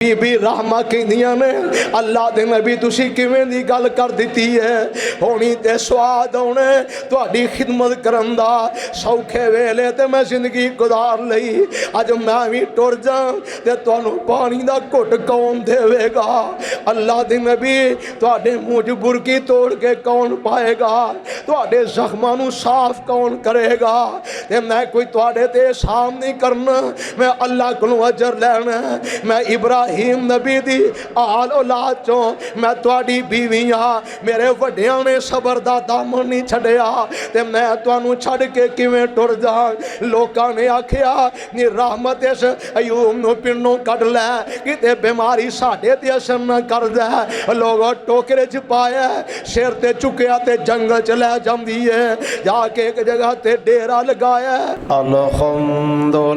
बीबी रहमा कहदियां ने अल्लाह दे नबी तुसी किवें दी गल कर दिती है। होनी ते स्वाद आने तुहाडी खिदमत करन दा, सौखे वेले ते मैं जिंदगी गुजार लई, अज मैं भी टुर जा ते तुहानू पानी दा घुट कौन देवेगा। अल्लाह दे नबी तुहाडे मूंह च बुरकी तोड़ के कौन पाएगा, तुहाडे जख्मां नू साफ कौन करेगा। ते मैं कोई तुहाडे ते एहसान नहीं करना, मैं अल्लाह कोलों अजर लैना। मैं इब्राहिम नबी दी आल औलाद चों मैं तुहाडी बीवी हां, मेरे वड्डियां ने सबर दा दामन नहीं छड्डिया ते मैं तुहानू छड्ड के किवें टुर जा। लोकां ने आखिया नी रहमत इस अयूब नू पिंडों कढ लै, किते बीमारी साडे ते असर न कर जाए। लोग टोकरे च पाया सिर ते चुकिया ते जंगल च लै जांदी है, जाके एक जगह ते डेरा लगाया। नहमदुहु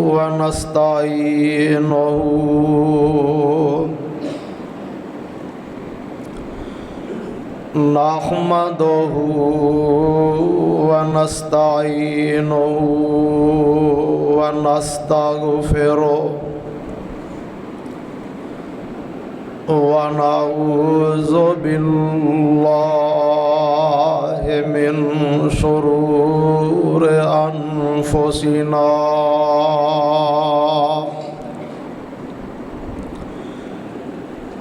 व नस्तईनुहु नहमदुहु व नस्तईनुहु व नस्तगफिरुहु व नऊज़ु बिल्लाहि मिन शुरूरि अनफुसिना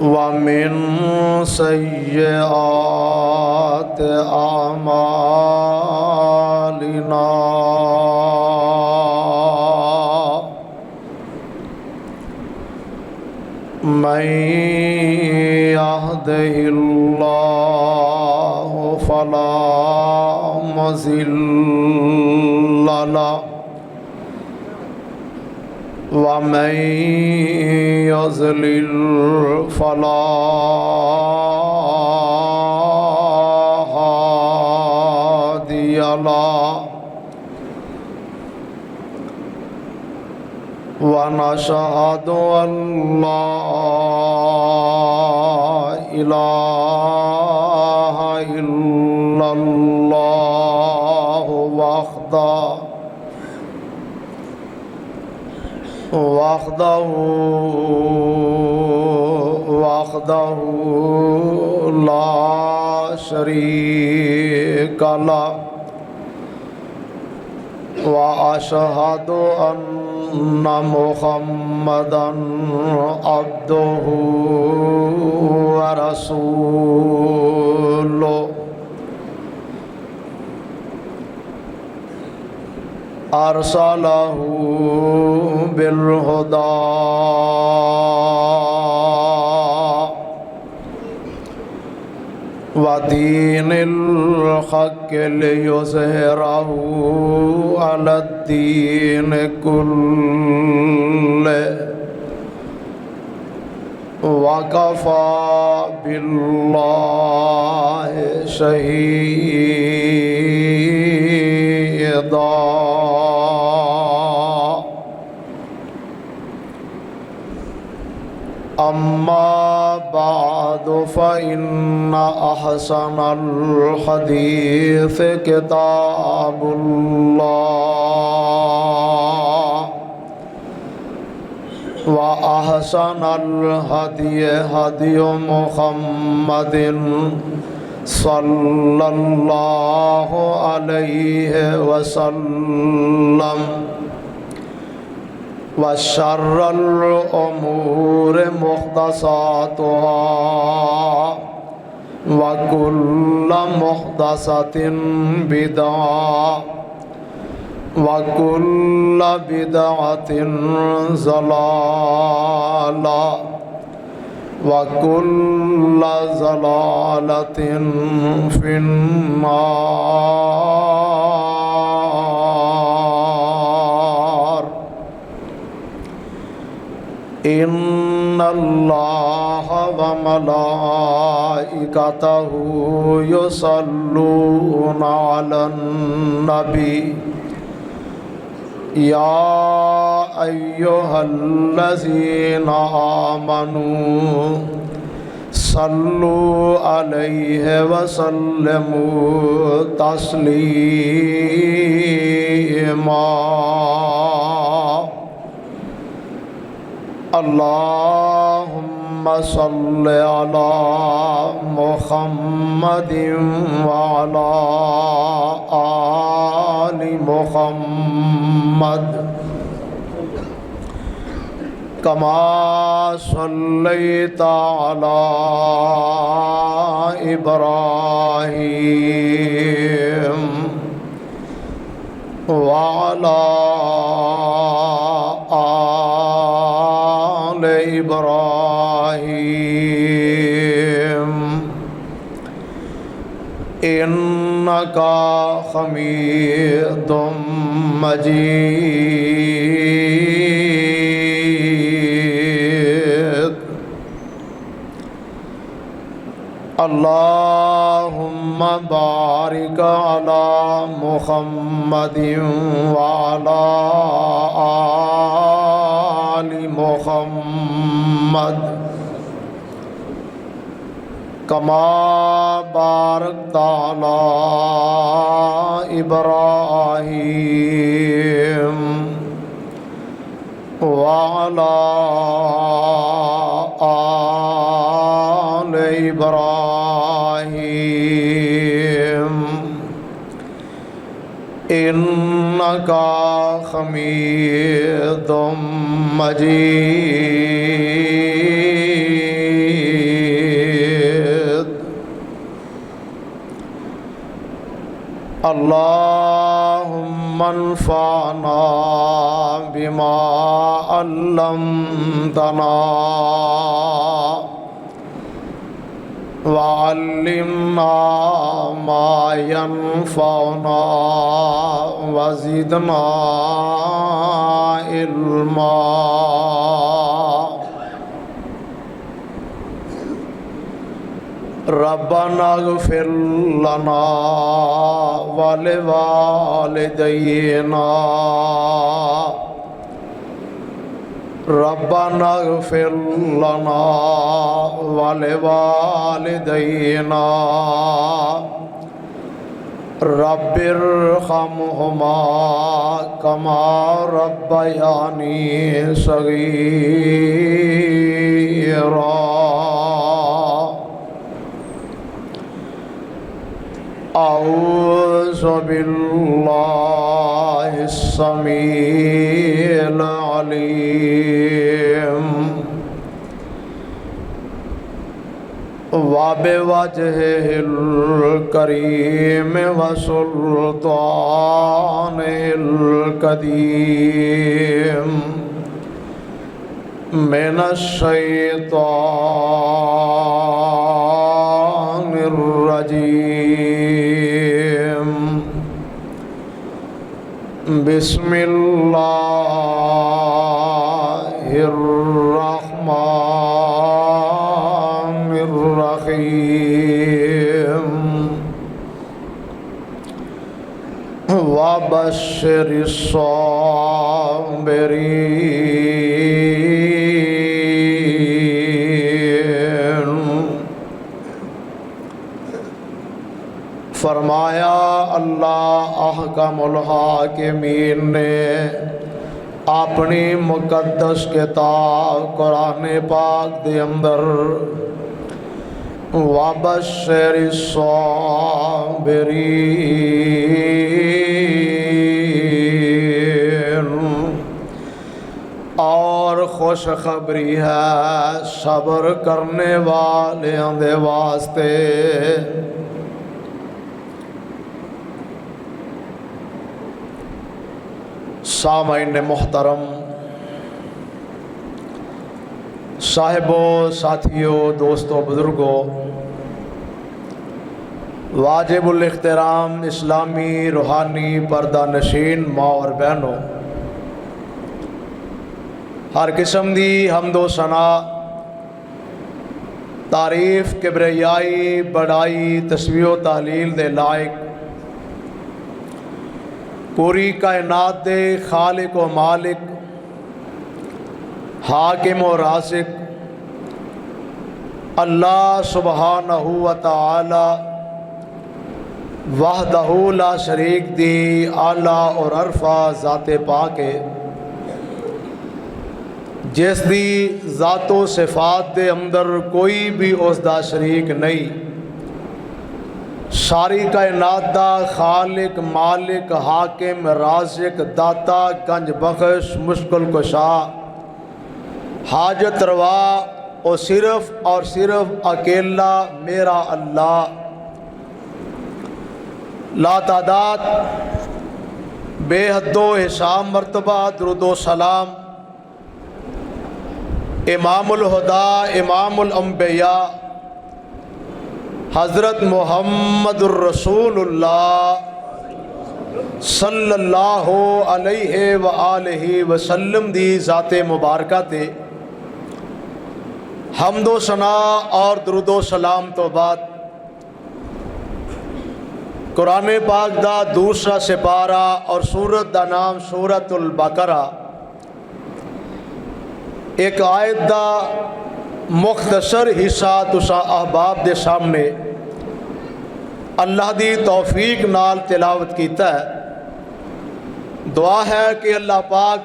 व मिन सय्यिआति अमालिना। मन यहदिहिल्लाहु फला मुज़िल्ल लहु व मन युज़लिल फला हादिय लहु। व नशहदु अल्ला इलाहा इल्लल्लाहु वहदहु ला शरीक लहु व अशहदु अन्ना मुहम्मदन अब्दुहु व रसूलुहु। अरसलहु बिलहुदा व दीनिल हक़्क़ लियुज़हिरहु अलद्दीन कुल्लिही व कफ़ा बिल्लाहि शहीदा। अम्मा बादु फ़इन्ना अहसनल हदीस किताबुल्लाह व अहसनल हदी हदी मुहम्मदिन सल्लल्लाहु अलैहि वसल्लम व शर्रल उमूर मुहदसातुहा व कुल्लु मुहदसतिन बिदअह व कुल्लु बिदअतिन ज़लालह व कुल्लु ज़लालतिन फिन्नार। इन्नल्लाह व मलाइकतहु युसल्लूना अलन नबी या अय्युहल्लज़ीना आमनू सल्लु अलैहि वसल्लमु तस्लीमा। अल्लाहुम्मा सल्लि अला मुहम्मदिन व अला आलि मुहम्मद कमा सल्लैता अला इब्राहीम व अला आलि इब्राहीम इन्नका हमीदुम मजीद। अल्लाहुम्मा बारिक अला मुहम्मदिन व अला आलि मुहम्मद कमा बारकता अला इब्राहीम व अला आलि इब्राहीम इन्नका हमीदुम मजीद। अल्लाहुम्मा अन्फ़अना बिमा अल्लमतना वअल्लिमना मा यनफ़अना वज़िदना इल्मा। रब्बना इग़फ़िर लना व लिवालिदैना रब्बना इग़फ़िर लना व लिवालिदैना रब्बिरहमहुमा कमा रब्बयानी सगीरा। अऊज़ु बिल्लाहिस समीइल अलीम व बिवजहिल करीम व सुल्तानिल कदीम मिनश शैतानिर रजीम। बिस्मिल्लाहिर्रहमानिर्रहीम व बश्शिरिस साबिरीन। फरमाया अल्लाह अहकमुल हाकिमीन ने अपनी मुकद्दस किताब कुरान पाक दे अंदर वबश्शिरिस साबिरीन और खुशखबरी है सब्र करने वालों दे वास्ते। सामाईन मोहतरम, साहिबो, साथियों, दोस्तों, बुजुर्गों, वाजिबुल इख्तिराम इस्लामी रूहानी पर्दा नशीन माँ और बहनों, हर किस्म दी हमदो सना तारीफ किबरियाई बड़ाई तस्बीह तहलील दे लायक पूरी कायनात दे खालिक व मालिक हाकिम व रासिक अल्लाह सुबहानहू व तआला वहदहू ला शरीक दी आला और अरफा ज़ाते पाक है, जिस दी ज़ातो सिफात दे अंदर कोई भी उसदा शरीक नहीं। सारी कायनात दा खालिक मालिक हाकिम राज़िक दाता गंज बख्श मुश्किल कुशा हाजत रवा और सिर्फ अकेला मेरा अल्लाह। ला तादाद बेहदो हिसाब मर्तबा दुरूदो सलाम इमामुल हुदा इमामुल अंबिया हज़रत मुहम्मदुर रसूलुल्लाह सल्लल्लाहु अलैहि व आलिहि वसल्लम दी ज़ाते मुबारका ते हम्दो सना और दुरूदो सलाम तो बाद कुरान पाक दा दूसरा सिपारा और सूरत दा नाम सूरतुल बकरा, एक आयत दा मुख्तसर हिस्सा तुसा अहबाब दे सामने अल्लाह दी तौफीक नाल तिलावत कीता है। दुआ है कि अल्लाह पाक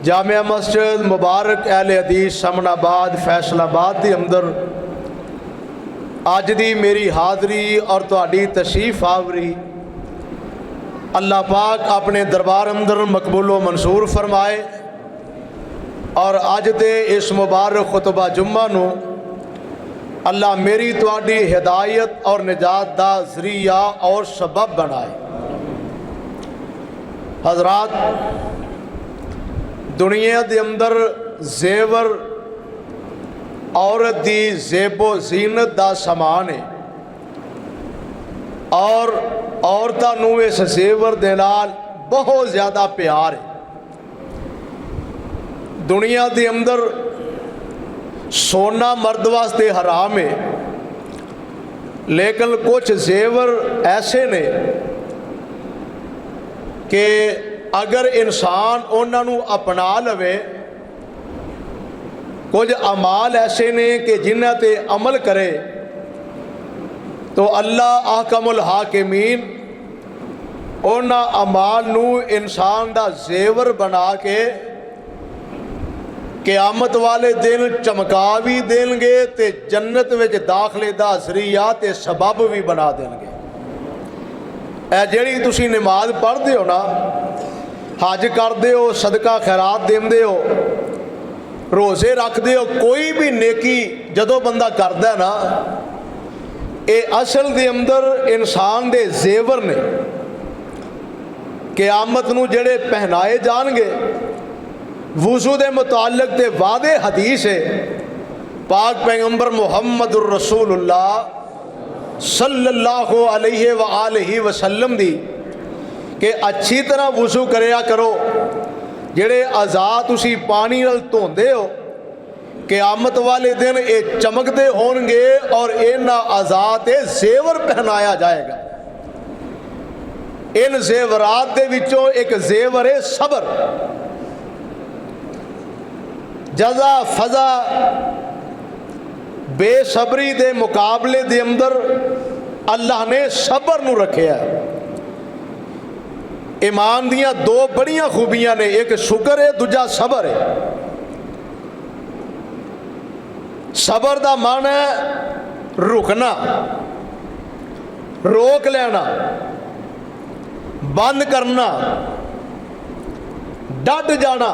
जामिया मस्जिद मुबारक अहले हदीस समनाबाद फैसलाबाद के अंदर अज दी मेरी हाज़री और तुहाडी तशरीफ आवरी अल्लाह पाक अपने दरबार अंदर मकबूलो मंसूर फरमाए और अज दे इस मुबारक खुतबा जुम्मा नू अल्लाह मेरी तुहाडी हिदायत और निजात दा ज़रिया और सबब बनाए। हज़रात, दुनिया के अंदर जेवर औरत दी ज़ेबो जीनत दा समान है और औरतां नूं इस जेवर दे नाल बहुत ज़्यादा प्यार है। दुनिया के अंदर सोना मर्द वास्ते हराम है, लेकिन कुछ जेवर ऐसे ने कि अगर इंसान उन्होंने अपना लवे, कुछ अमाल ऐसे ने कि जिन्हां ते अमल करे तो अल्लाह आहकमुल हाकिमीन उन्हां अमाल नू इंसान दा जेवर बना के क़यामत वाले दिन चमका भी देंगे ते जन्नत विच दाखले दा ज़रिया ते सबब भी बना देंगे। ऐ जिहड़ी तुसीं नमाज पढ़दे हो ना, हज करदे हो, सदका खैरात देंदे हो, रोज़े रखते हो, कोई भी नेकी जदों बंदा करदा है ना, ये असल दे अंदर इंसान दे जेवर ने। क़यामत नूं जेड़े पहनाए जाणगे वुज़ू दे मुतालिक ते वादे हदीस है पाक पैगंबर मुहम्मदुर रसूलुल्लाह सल्लल्लाहु अलैहि व आलिहि वसल्लम दी कि अच्छी तरह वुज़ू करया करो। जेड़े आज़ाद तुसी पानी नाल धोंदे हो, क़यामत वाले दिन ये चमकते होंगे और इन्हां आज़ाद ते जेवर पहनाया जाएगा। इन जेवरात दे विचों एक जेवर है सबर। जज़ा फज़ा बेसबरी दे मुकाबले दे अंदर अल्लाह ने सबर नूं रखिया। ईमान दियां दो बड़ियां खूबियां ने, एक शुक्र है, दूजा सबर है। सबर दा मान है रुकना, रोक लेना, बंद करना, डट जाना।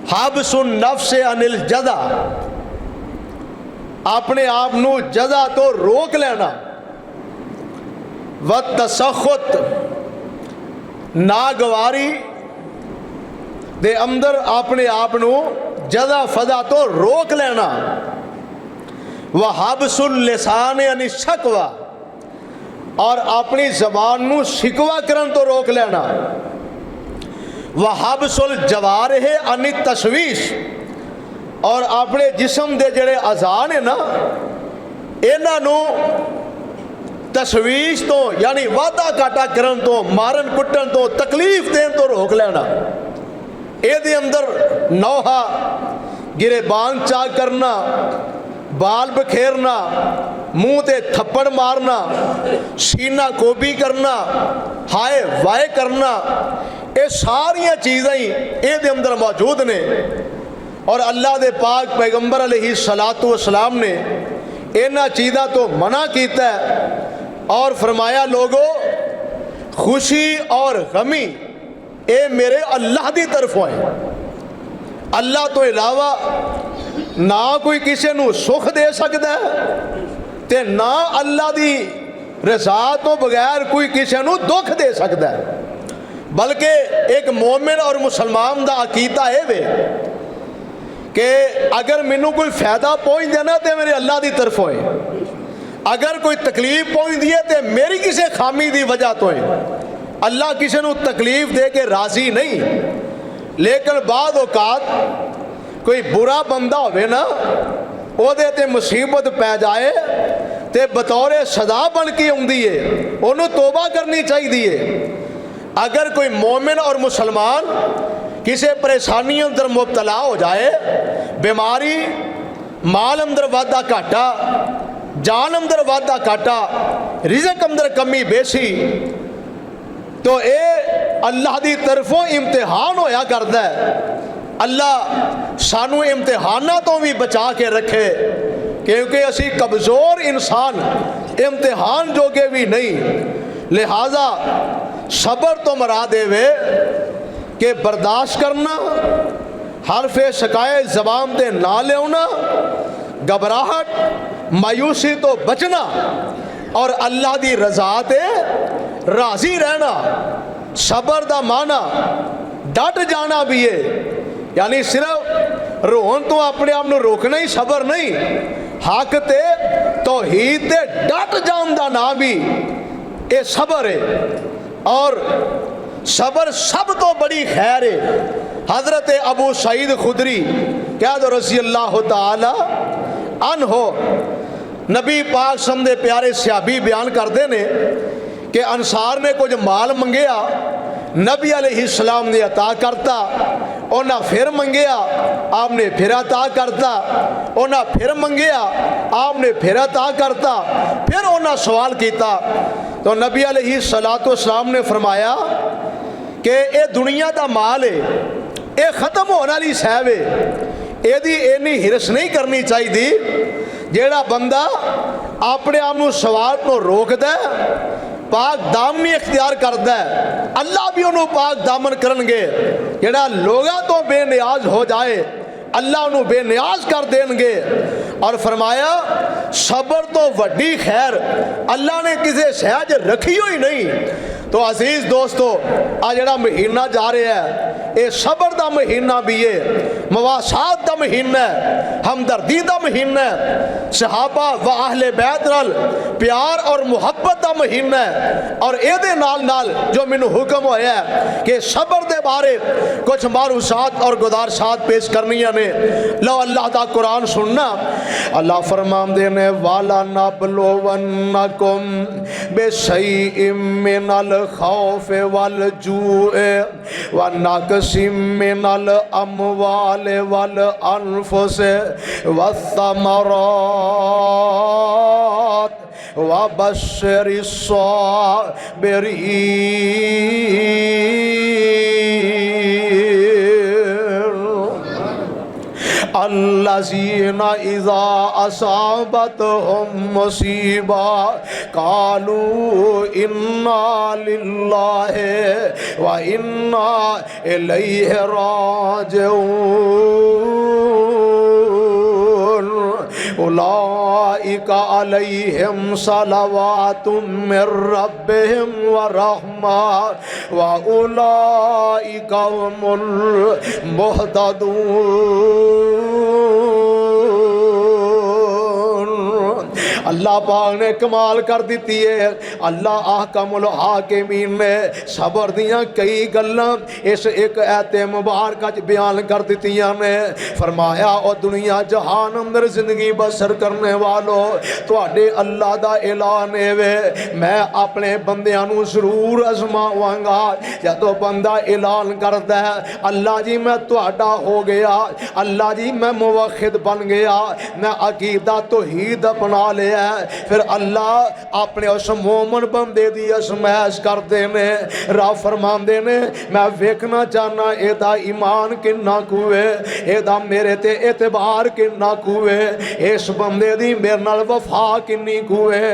हब्सुन नफ्स अनिल जदा, अपने आप नू जदा तो रोक लेना। व तसखुत, नागवारी दे अंदर अपने आप नू जदा फजा तो रोक लेना। व हब्सुल लिसान यानी शकवा, और अपनी जबान नू शिकवा करन तो रोक लेना। व हब्सुल जवारिह अन तशवीश, और अपने जिस्म दे जड़े अज़ान है ना, इन्हां नू तशवीश तो यानी वादा काटा करन तो, मारन कुटन तो, तकलीफ देन तो रोक लेना। ਇਹਦੇ ਅੰਦਰ ਨੌਹਾ गिरेबान चा करना, बाल बखेरना, मुंह ते थप्पड़ मारना, सीना गोभी करना, हाय वाय करना, ये सारिया चीज़ां ही ये अंदर मौजूद ने। और अल्लाह दे पाक पैगंबर अलैहि सलातु वसलाम ने इन्हां चीज़ां तो मना किया और फरमाया लोगो खुशी और गमी ये मेरे अल्लाह की तरफों है। अल्लाह तो इलावा ना कोई किसी को सुख दे सकता है ते ना अल्लाह की रज़ा तो बगैर कोई किसी को दुख दे सकता है। बल्कि एक मोमिन और मुसलमान का अकीदा है वे कि अगर मैनू कोई फायदा पहुँचता ना तो मेरे अल्लाह की तरफों है, अगर कोई तकलीफ पहुँचती है तो मेरी किसी खामी की वजह तो है। अल्लाह किसी को तकलीफ दे के राजी नहीं, लेकिन बाद औकात कोई बुरा बंदा होवे ना ओदे ते मुसीबत पै जाए तो बतौर सदा बन के आती है, उन्होंने तोबा करनी चाहिए। अगर कोई मोमिन और मुसलमान किसी परेशानी अंदर मुबतला हो जाए, बीमारी, माल अंदर वाधा घाटा, जान अंदर वाधा घाटा, रिज़्क अंदर कमी बेसी, तो ये अल्लाह की तरफों इम्तिहान होया करता है। अल्लाह सानू इम्तिहानों तो भी बचा के रखे, क्योंकि असी कमज़ोर इंसान इम्तिहान जोगे भी नहीं। लिहाजा सबर तो मरा देवे कि बर्दाश्त करना, हरफे शिकायत ज़बान ते ना लियाना, घबराहट मायूसी तो बचना और अल्लाह की रज़ा ते राज़ी रहना। सबर का माना डट जाना भी है, यानी सिर्फ रोन तो अपने आप को रोकना ही सबर नहीं, हक ते तौहीद ते डट जान का नाम भी ये सबर है। और सबर सब तो बड़ी खैर है। हज़रत अबू सईद खुदरी क्या तो रज़ी अल्लाह तआला अन्हो नबी पाक समदे प्यारे सहाबी बयान करते ने कि अंसार ने कुछ माल मंगया, नबी अलैहिस्सलाम ने अता करता, उन्हें फिर मंगया, आपने फिर अता करता, उन्हें फिर मंगया, आपने फिर अता करता, फिर उन्हें सवाल किया तो नबी अलैहिस्सलातु वस्सलाम ने फरमाया कि ये दुनिया का माल है, ये ख़त्म होने वाली सैब है, यदि इन्नी हिरस नहीं करनी चाहिए। जेड़ा बंदा अपने आप को सवाल को रोकता है, पाक दामनी इख्तियार करता है, अल्लाह भी उन्होंने पाक दामन करनगे। जेड़ा लोगों तो बेनियाज हो जाए, अल्लाह उन्होंने बेनियाज कर देंगे। और फरमाया सबर तो वड्डी खैर अल्लाह ने किसी सहज रखी हुई नहीं। तो अजीज दोस्तों, आ जड़ा महीना जा रहा है ये सबर का महीना भी है, मवासात का महीना है, हमदर्दी का महीना है, सहाबा व अहले बैत नाल प्यार और मुहब्बत का महीना है। और ये नाल जो मैनू हुक्म होया है कि सबर के बारे कुछ मारूसात और गुजारशात पेश करनिया ने, लो अल्लाह का कुरान सुनना। अल्लाह फरमाते ने वाला नबलुवन्नकुम बिशैइम मिनल खौफ वल जूए व नक़सिम मिनल अमवाल वल अनफुस वस्समरात व बश्शिरिस साबिरीन। अल्लज़ीना इज़ा असाबतहुम मुसीबा कालू इन्ना लिल्लाहि व इन्ना इलैहि राजिऊन। उलाइका अलैहिम सलवातुम मिर रब्बिहिम व रहमा व उलाइका हुमुल मुहतदून। अल्लाह पाक ने कमाल कर दी है। अल्लाह आहकमुल हाकिमीन ने सबर दियां कई गल्लां इस एक ऐते मुबारक च बयान कर दित्तियां ने। फरमाया और दुनिया जहान अंदर जिंदगी बसर करने वालों, तुहाडे अल्लाह दा ऐलान है वे मैं अपने बंदियां नूं जरूर आजमावांगा। जदों बंदा ऐलान करदा है अल्लाह जी मैं तुहाडा हो गया, अल्लाह जी मैं मुवहिद बन गया, मैं अकीदा तौहीद अपना लिया, फिर अल्लाह अपने उस मोमन बंदे दी अजमाइश करते ने। रब फरमांदे ने मैं वेखना चाहना एदा ईमान किन्ना कुए, एदा मेरे ते एतबार किन्ना कुए, इस बंदे दी मेरे नाल वफा किन्नी कुए,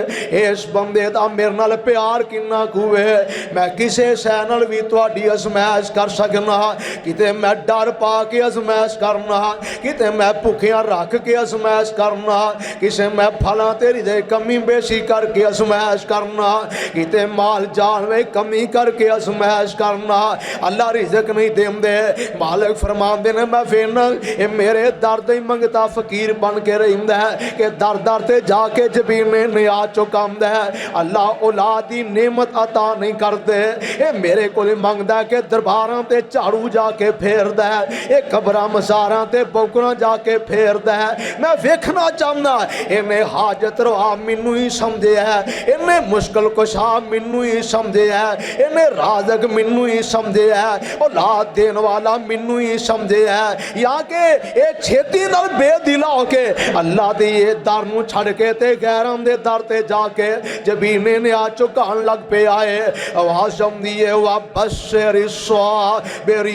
इस बंदे दा मेरे नाल प्यार किन्ना कुए। मैं किसे शै नाल भी तुहाडी अजमाइश कर सकना, किते मैं डर पा के अजमाइश करना, किते मैं भुखियां रख के अजमाइश करना, किसे मैं फलां तेरी दे कमी बेशी करके अजमाइश करना, किते माल जान में कमी करके अजमाइश करना। अल्लाह रिज़क नहीं देंदे, मालिक फरमांदे ने मैं वेना ये मेरे दर्द ही मंगता फकीर बन के रहिंदा है कि दर दर ते जाके जबीने नियाज चुकांदा है। अल्लाह औलाद दी नेमत अता नहीं करदे, ये मेरे कोल मंगदा कि दरबारां ते झाड़ू जाके फेरदा है, ये कबरां मज़ारां ते बौकरां जाके फेरदा है। मैं वेखना चाहना इन्हें हाजत रवा मैनू ही समझे है, इन्हें मुश्किल कुशा मैनू ही समझे है, इन्हें राजक मैनू ही समझे है, औलाद देन वाला मैनू ही समझे है। या के ये छेती नाल बेदिला होके अल्लाह दे ये दर नूं छड़ के ते गैरां दे दर ते जाके जबीने ने आ झुकान लग पे आए। आवाज आउंदी है वा बशर साबिरीन,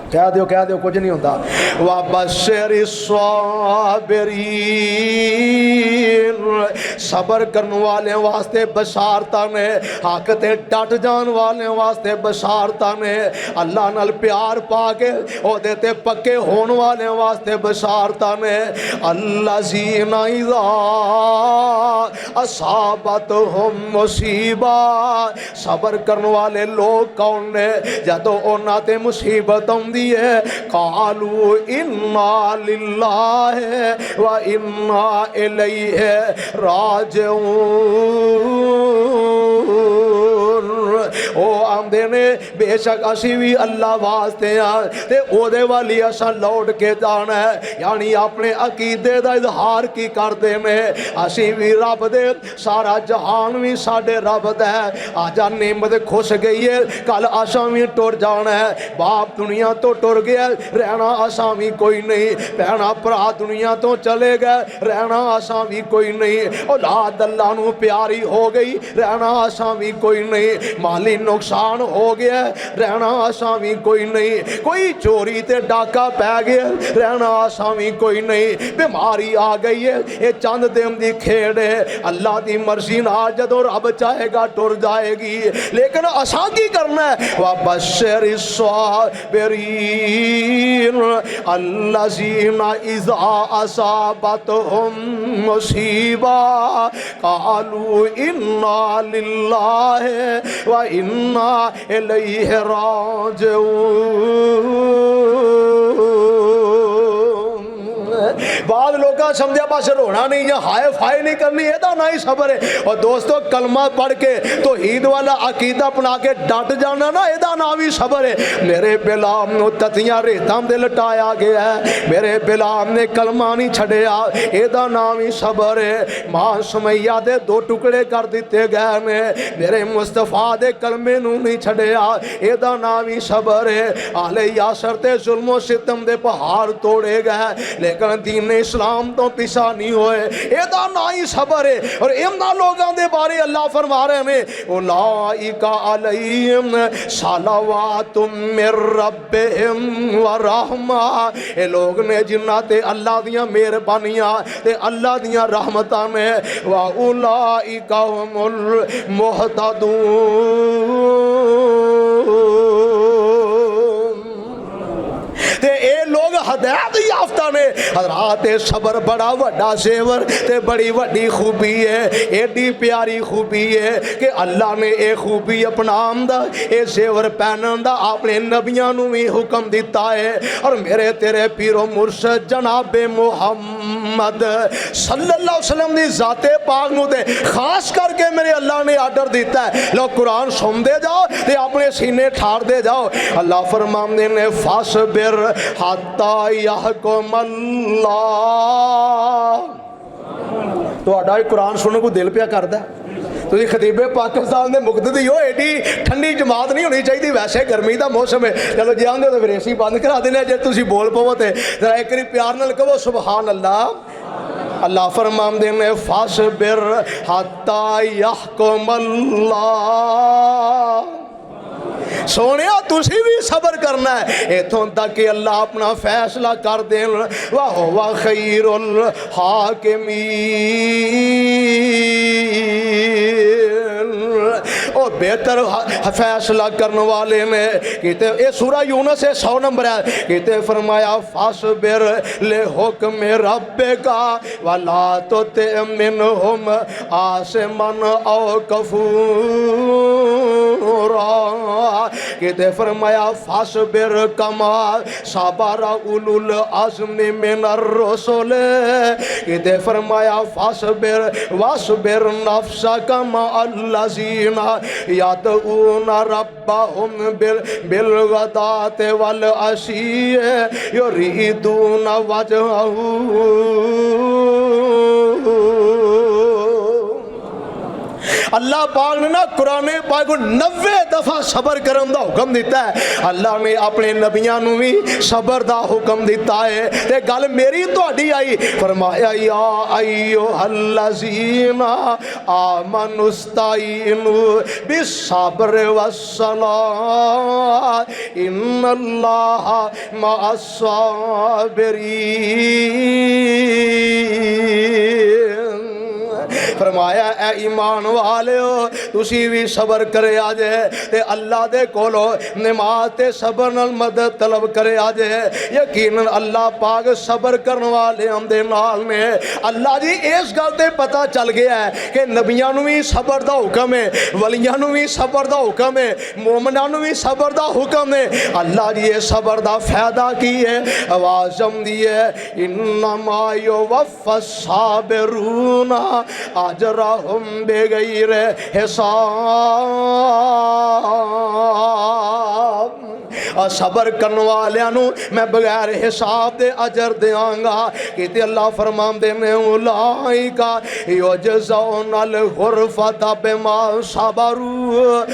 कह दो कुछ नहीं होता। वा बशर साबिरीन, सबर करने वाले वास्ते बशारता ने, हक ते डट जान वाले वास्ते बशारता ने, अल्लाह नाल प्यार पा के ओदे ते पक्के होने वाले वास्ते बशारता ने। अल्लाह जीना इज़ा असाबत हम मुसीबा, सबर करने वाले लोग कौन ने जदों उन्हां ते मुसीबत आउंदी है कालू इन्ना लिल्लाहि व इन्ना इलैहि राजिऊन। ओ आंदे ने बेशक असी भी अल्लाह वास्ते हाँ ते ओदे वाली असा लौट के जाना है, यानी अपने अकीदे का इजहार की करते ने। असी भी रब दे, सारा जहान भी साडे रब दा है। आजा नेमत खुश गई है, कल असा भी टुर जाना है। बाप दुनिया तो टुर गया, रहना असा भी कोई नहीं। भैना भरा दुनिया तो चले गए, रहना असा भी कोई नहीं। औलाद अल्लाह नूं प्यारी हो गई, रहना असा भी कोई नहीं। माली नुकसान हो गया, रहना असा भी कोई नहीं। कोई चोरी ते डाका पै गया, रहना असा भी कोई नहीं। बीमारी आ गई है, ये चंद दिन की खेड़ है। अल्लाह की मर्जी नाल जदों रब चाहेगा टुर जाएगी, लेकिन असा की करना है। वा बशर साबिरीन अल्लज़ीना इज़ा असाबतहुम मुसीबा कालू इन्ना लिल्लाहि व इन्ना इलैहि राजिऊन। बाद लोग समझा बस रोना नहीं या हाय फाय नहीं करनी, एदा ना ही सबर है। और दोस्तों कलमा पढ़ के तो ईद वाला अकीदा अपना के डट जाना ना, एदा ना भी सबर है। मेरे बिलाम नूं ततियां रेतां दे लटाया गया है, मेरे बिलाम ने कलमा नहीं छड़िया, एदा नाम ही सबर है। मां सुमैया दे दो टुकड़े कर दिते गए ने, मेरे मुस्तफा दे कलमे नूं नहीं छड़िया, एदा नाम ही सबर है। आले यासर ते जुल्मो सितम दे पहाड़ तोड़े गए, लेकिन दीन इस्लाम तो पिछा नहीं होए, एदा ना ही सबर है। और इन्हां लोगों के बारे अल्लाह फरमा रहे हैं उलाइका अलैहिम सलावातुम मिर रब्बिहिम व रहमा, ये लोग ने जिन्हां ते अल्लाह दियां मेहरबानियां ते अल्लाह दियां रहमतां ने। व उलाइका हुमुल मुहतदून, ते ये लोग हदायत याफ्ता ने हजरात सबर बड़ा वड्डा सेवर ते बड़ी वड्डी खूबी है एडी प्यारी खूबी है कि अल्लाह ने यह खूबी अपनाम दा ये सेवर पहनन दा अपने नबियां नूं भी हुक्म दिता है। और मेरे तेरे पीरो मुर्शद जनाबे मुहम्मद सल्लल्लाहु अलैहि वसल्लम दी जाते पाक नूं ते खास करके मेरे अल्लाह ने आर्डर दिता है लो कुरान सुनते जाओ ते अपने सीने ठारदे जाओ। अल्लाह फरमांदे ने फासबिर हत्ता यहकुमल्लाह। तुहाडा कुरान सुनने को दिल पिया करदा तुम खतीबे पाकिस्तान के मुक्तदी हो एडी ठंडी जमात नहीं होनी चाहिए वैसे गर्मी का मौसम है चलो जे आंदे तो फिर एसी बंद करा देने जे तुम बोल पवो तो जरा एक बार प्यार नाल कहो सुबहान अल्लाह। अल्लाह फरमांदे ने फासबिर हत्ता यहकुमल्लाह। सोने तुसी भी सबर करना है इथों तक कि अल्लाह अपना फैसला कर देन वाह वाह खैरुल हाकिमीन और बेहतर फैसला करने वाले ने किते ये सूरा यूनुस है 100 नंबर है किते फरमाया फासबिर ले हुक्म रब्बे का वला तो ते मिनहुम आसमन औ कफूरा किते फरमाया फासबिर कमा साबारा उलुल अज़्म मिनर रसूल किते फरमाया फासबिर वासबिर नफ्सा कमा अल्लज़ीना यदऊना रब्बहुम बिल गदाति वल अशी युरीदूना वजहहू। अल्लाह पाक ने ना कुरान पाक को 90 दफा सबर करने का हुक्म दिता है। अल्लाह ने अपने नबियां नूं भी सबर का हुक्म दिता है ते गल मेरी तुहाडी आई फरमाया या अय्युहल्लज़ीना आमनुस्ताईनु बिस्सब्र वस्सलात इन्नल्लाहा मअस्साबिरीन। फरमाया ए ईमान वालिओ तुसी भी सबर करे आजे ते अल्लाह दे कोलो नमाज ते सबर नाल मदद तलब करे आजे यकीनन अल्लाह पाक सबर करने वाले दे नाल ने। अल्लाह जी इस गल ते पता चल गया है कि नबियां नूं भी सबर दा हुक्म है वलियां नूं भी सबर दा हुक्म है मोमिनां नूं भी सबर दा हुक्म है। अल्लाह जी ये सबर दा फायदा की है आवाज़ आउंदी है इन्नमा युवफ़्फ़स साबिरूना अजरहुम बिगैर हिसाब। और सबर करने वालियां नूं मैं बगैर हिसाब दे अजर देंगा कि अल्लाह फरमांदे ने उलाइका युजज़ौनल गुरफ़ता बिमा सबरू।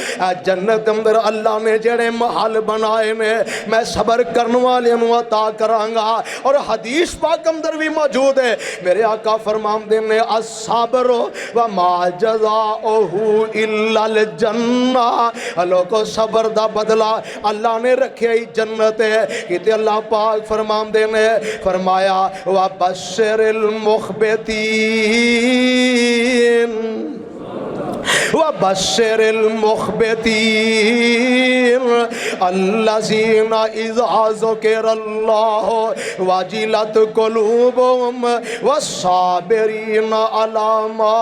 जन्नत अंदर अल्लाह ने जेड़े महल बनाए ने मैं सबर करने वालियां नूं अता करांगा। और हदीस पाक अंदर भी मौजूद है मेरे आका फरमांदे ने अस्सब्र व मा जज़ाउहु इल्लल जन्ना। लोगों सबर दा बदला अल्लाह ने रखे ही जन्नत है कि अल्लाह पाक फरमांदे ने फरमाया व बश्शिरिल मुख़बितीन वबश्शिरिल मुख़बितीन अल्लज़ीना इज़ा ज़ुकिरल्लाहु वजिलत क़ुलूबुहुम वस्साबिरीना अला मा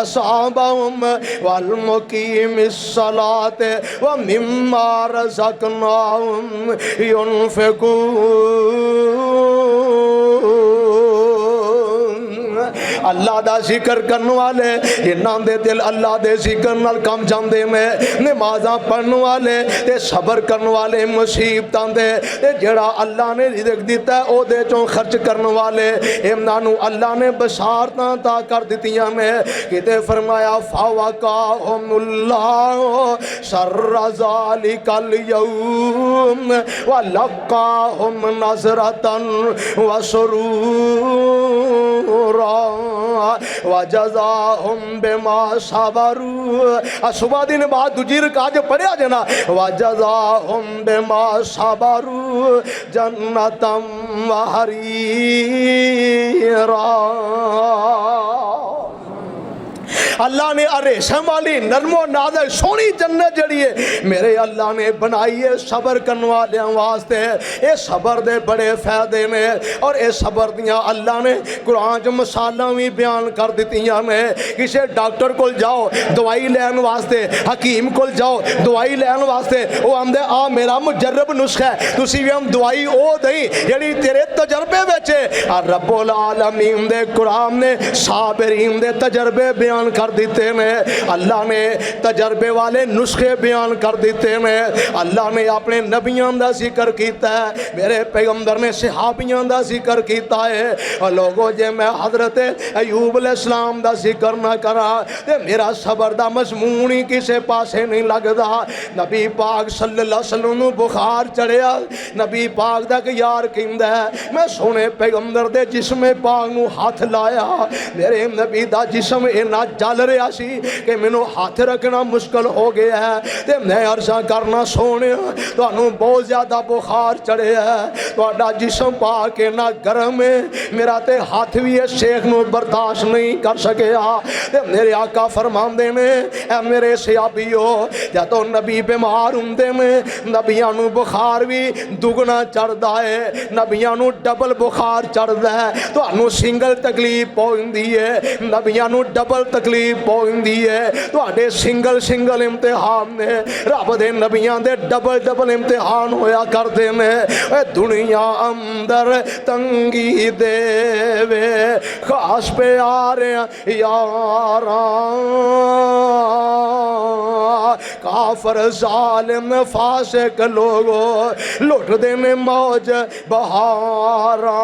असाबहुम वल मुक़ीमिस्सलाति व मिम्मा रज़क़नाहुम युनफ़िक़ून। अल्लाह दा जिक्र करने वाले जिन्हां दे दिल अल्लाह दे जिक्र नाल कम जांदे ने नमाज़ां पढ़ने वाले ते सबर करने वाले मुसीबतां दे ते जेड़ा अल्लाह ने रिज़्क़ दिता है ओदे चों खर्च करने वाले इन्हां नूं अल्लाह ने बशारतां ता कर दित्तियां ने किते फरमाया फ़वक़ाहुमुल्लाहु शर्रा ज़ालिकल यौम व लक़ाहुम नज़रतन व सुरूरा वजज़ाहुम बिमा सबरू। सुबह दिन बाद दूजी रकात पढ़िया जना वजज़ाहुम बिमा सबरू जन्नतम व हरीरा। अल्लाह ने रेशम वाली नरमो नाज़क सोहनी जन्नत जड़ी है मेरे अल्लाह ने बनाई है सबर करने वाले वास्ते। ये सबर दे बड़े फायदे ने और ये सबर दियाँ अल्लाह ने कुरान च मिसालां भी बयान कर दित्तियां ने। किसी डॉक्टर को जाओ दवाई लैन वास्ते, हकीम को जाओ दवाई लैन वास्ते, वो आंदे आ मेरा मुजरब नुस्खा है, तुसी भी हम दवाई वो दई जिहड़ी तेरे तजर्बे विच रब्बुल आलमीन दे कुरान ने साबिरीन दे तजर्बे बयान कर दिते ने। अल्लाह ने तजर्बे वाले नुस्खे बयान कर दिते ने। अल्लाह ने अपने नबियों का जिक्र किया है, मेरे पैगंबर ने सहाबियों का जिक्र किया है। और लोगों जे मैं हजरत अयूब अलैहिस्सलाम का जिक्र ना करा तो मेरा सबर का मजमून ही किसी पासे नहीं लगता। नबी पाक सल्लल्लाहु अलैहि वसल्लम नूं बुखार चढ़िया, नबी पाक दा यार कहंदा है मैं सोने पैगंबर दे जिस्म पाक नूं हाथ लाया, मेरे नबी दा जिस्म इन्ना जल रहा सी कि मैनू हाथ रखना मुश्किल हो गया है। ते मैं अर्ज़ा करना सोने तुहानूं बहुत ज़्यादा बुखार चढ़िया है, तुहाडा जिस्म पाक इन्ना गर्म है, मेरा ते हाथ भी इस शेख नूं बर्दाश्त नहीं कर सकिया। ते मेरे आका फरमांदे ने ऐ मेरे सहाबियो जदों नबी बीमार हुंदे ने नबियां नूं बुखार भी दुगना चढ़दा है, नबियां नूं डबल बुखार चढ़दा है। तुहानूं सिंगल तकलीफ पहुंचदी है, नबियां नूं डबल तकलीफ पहुंचदी है। तुहाडे सिंगल सिंगल इम्तिहान ने, रब दे नबियां दे डबल डबल इम्तिहान होया करदे ने। दुनिया अंदर तंगी देवे खास प्यारे यारा, काफर जालिम फासिक लोगो लुटदे ने मौज बहारा।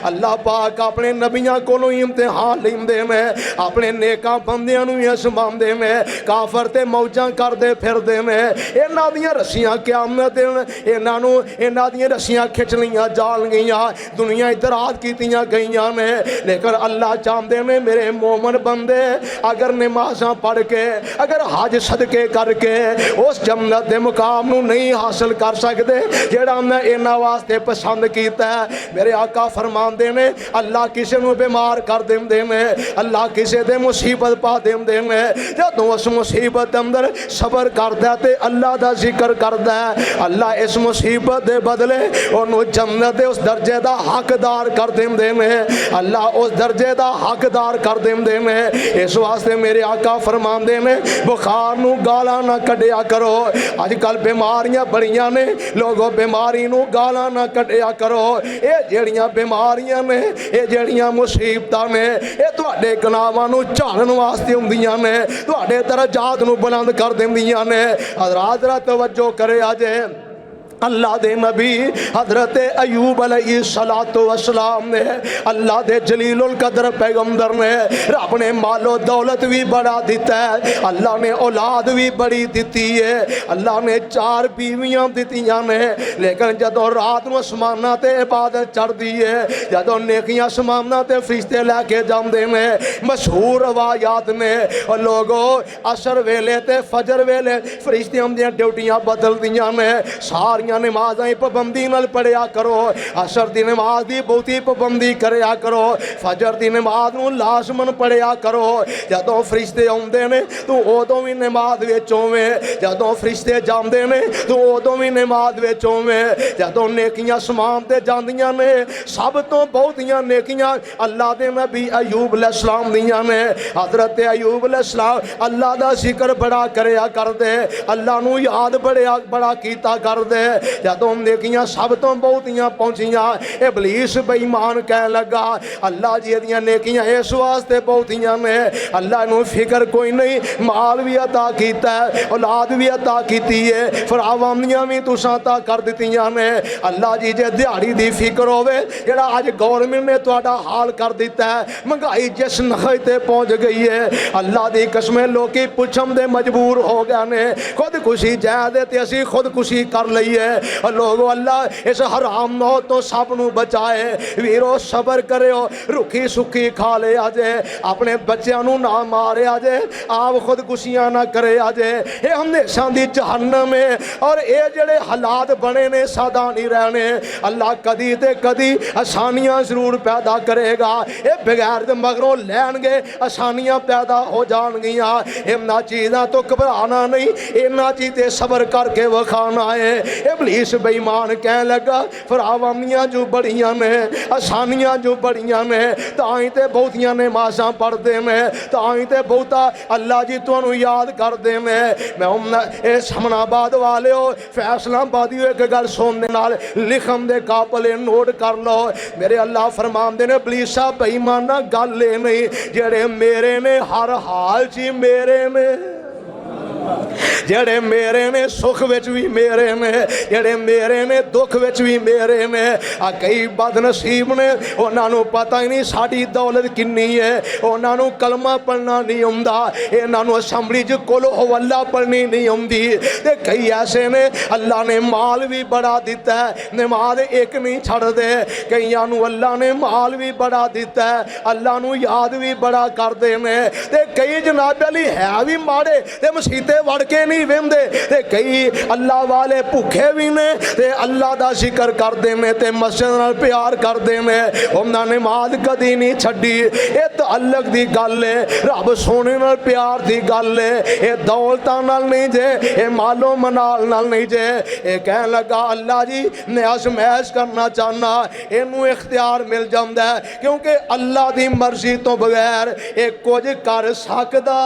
अल्लाह पाक अपने नबियां कोलों इम्तिहान लेंदे ने, अपने नेकां बंदियां नूं आजमांदे ने। काफर ते मौजां करदे फिरदे ने, इन्हां दियां रस्सियां क़यामत दिन इन्हां नूं इन्हां दियां रस्सियां खिच लियां जाणगियां, दुनिया इतराज़ कीतियां गईयां ने। लेकिन अल्लाह चाहते ने मेरे मोमन बंदे अगर नमाज़ां पढ़ के अगर हज सदके करके उस जन्नत के मुकाम नूं नहीं हासिल कर सकते जिहड़ा मैं इन्हां वास्ते पसंद कीता है। मेरे आका फरमांदे ने अल्लाह किसी नूं बीमार कर देंदे ने, अल्लाह किसी दे मुसीबत पा देंदे ने। जदों उस मुसीबत अंदर सबर करदा ते अल्लाह दा जिक्र करदा है, अल्लाह इस मुसीबत दे बदले उन्होंने जन्नत दे उस दर्जे दा हकदार कर देंदे ने, अल्लाह उस दर्जे दा हकदार कर देंदे ने। इस वास्ते मेरे आका फरमांदे ने बुखार नूं गालां ना कढ़िया करो। अजकल बीमारियां बड़ियां ने, लोगों बीमारी नूं गालां ना कढ़िया करो। ये जिहड़ियां बीमारियां ने, ये जिहड़ियां मुसीबतां ने, ये तुहाडे गुनाहां नूं झाड़न वास्ते हुंदियां ने, तुहाडे दरजात नूं बुलंद कर दिंदियां ने। हज़रात जरा तवज्जो करे अजे अल्लाह दे नबी हजरत अयूब अलैहिस्सलातु वस्सलाम ने, अल्लाह दे जलीलुल कदर पैगंबर ने, रब ने मालो दौलत भी बड़ा दिता है, अल्लाह ने औलाद भी बड़ी दिती है, अल्लाह ने 4 बीवियां दितियां ने। लेकिन जदों रात नूं आसमानां ते इबादत चढ़दी है, जदों नेकियां आसमानां ते फरिश्ते लैके जांदे ने, मशहूर रवायात ने और लोगों असर वेले ते फजर वेले फरिश्तियां दियां ड्यूटियां बदलदियां ने। सारियां नमाज़ां पाबंदी नाल पढ़िया करो, असर दी नमाज दी बहुती पाबंदी करया करो, फजर दी नमाज नूं लाजमन पढ़िया करो। जदों फरिश्ते आउंदे ने तू उदों भी नमाज विच होवें, जदों फरिश्ते जांदे ने तू उदों भी नमाज विच होवें। जदों नेकियां आसमान ते जांदियां ने, सब तो बहुतियां नेकियां अल्लाह दे नबी अयूब अलैहिस्सलाम दियां ने। हज़रत अयूब अलैहिस्सलाम अल्लाह दा जिक्र बड़ा करया करदे, अल्लाह नूं याद बड़ा कीता करदे। जदों नेकियां सब तो बहुतियां पहुंचियां, इबलीस बेईमान कह लगा अल्लाह जी दियां नेकियां इस वास्ते बहुतियां ने, अल्लाह नूं फिक्र कोई नहीं, माल भी अता कीता है, औलाद भी अता कीती है, फरावानियां भी तुसां अता कर दित्तियां ने। अल्लाह जी जे दिहाड़ी दी फिक्र होवे जिहड़ा अज गौरमेंट ने तुहाडा हाल कर दिता है, महंगाई जिस नखज ते पहुंच गई है, अल्लाह दी कसमें लोकी पुछम दे मजबूर हो गए ने खुदकुशी जायदे ते असीं खुदकुशी कर लईए। और लोगों अल्लाह इस हराम मौत तो सब नू बचाए। वीरो सबर करो, रुखी सुखी खा ले अजे, अपने बच्चों नू ना मारे अजे, आप खुदकुशियां ना करे अजे। ये हमेशा दी जहन्नम है और ये जड़े हालात बने ने सदा नहीं रहने। अल्लाह कदी ते कदी आसानियां जरूर पैदा करेगा। ये बगैर दे मगरों लैणगे आसानियां पैदा हो जाणगियां। इन्हां चीज़ां तो घबराना नहीं, इन्हां चीज़ ते सबर करके वखाना है। इबलीस बेईमान कह लगा फरावानियां जो बड़ियां ने, आसानियां जो बड़ियां ने, ताई ते बहुतियां नमाज़ां पढ़दे ने, ताई ते बहुता अल्लाह जी तुहानू याद करदे ने। मैं समनाबाद वाले हो फैसलाबादी एक गल सुनने नाल लिखन दे काबल नोट कर लो। मेरे अल्लाह फरमांदे ने इबलीसा बेईमाना गल ये नहीं, जेड़े मेरे ने हर हाल च मेरे ने, जेड़े मेरे ने सुख विच भी मेरे ने, जेड़े मेरे ने दुख विच भी मेरे ने। आ कई बदनसीब ने उन्होंने पता ही नहीं साड़ी दौलत किन्नी है, उन्होंने कलमा पढ़ना नहीं आउंदा, इन्होंने असैम्बली च कुल हवल्ला पढ़नी नहीं आउंदी। ते कई ऐसे ने अल्लाह ने माल भी बड़ा दिता है, नमाज एक नहीं छड़दे। कईयां नू अल्लाह ने माल भी बड़ा दिता है, अल्लाह नू याद भी बड़ा करदे ने। ते कई जनाब अली है भी माड़े ते मसीते वड़ के नहीं वेंदे, ते कई अल्लाह वाले भुखे भी ने ते अल्लाह दा जिक्र करदे ने ते मस्जिद नाल प्यार करदे ने। उन्हां ने नमाज कदी नहीं छड्डी। ये तअल्लुक दी गल है, रब सोने नाल प्यार दी गल है। ये दौलतां नाल नहीं जे, ये मालो मनाल नाल नहीं जे। ये कहन लगा अल्लाह जी मैं आजमाइश करना चाहना, इनू इख्तियार मिल जांदा है क्योंकि अल्लाह दी मर्जी तो बगैर ये कुछ कर सकदा,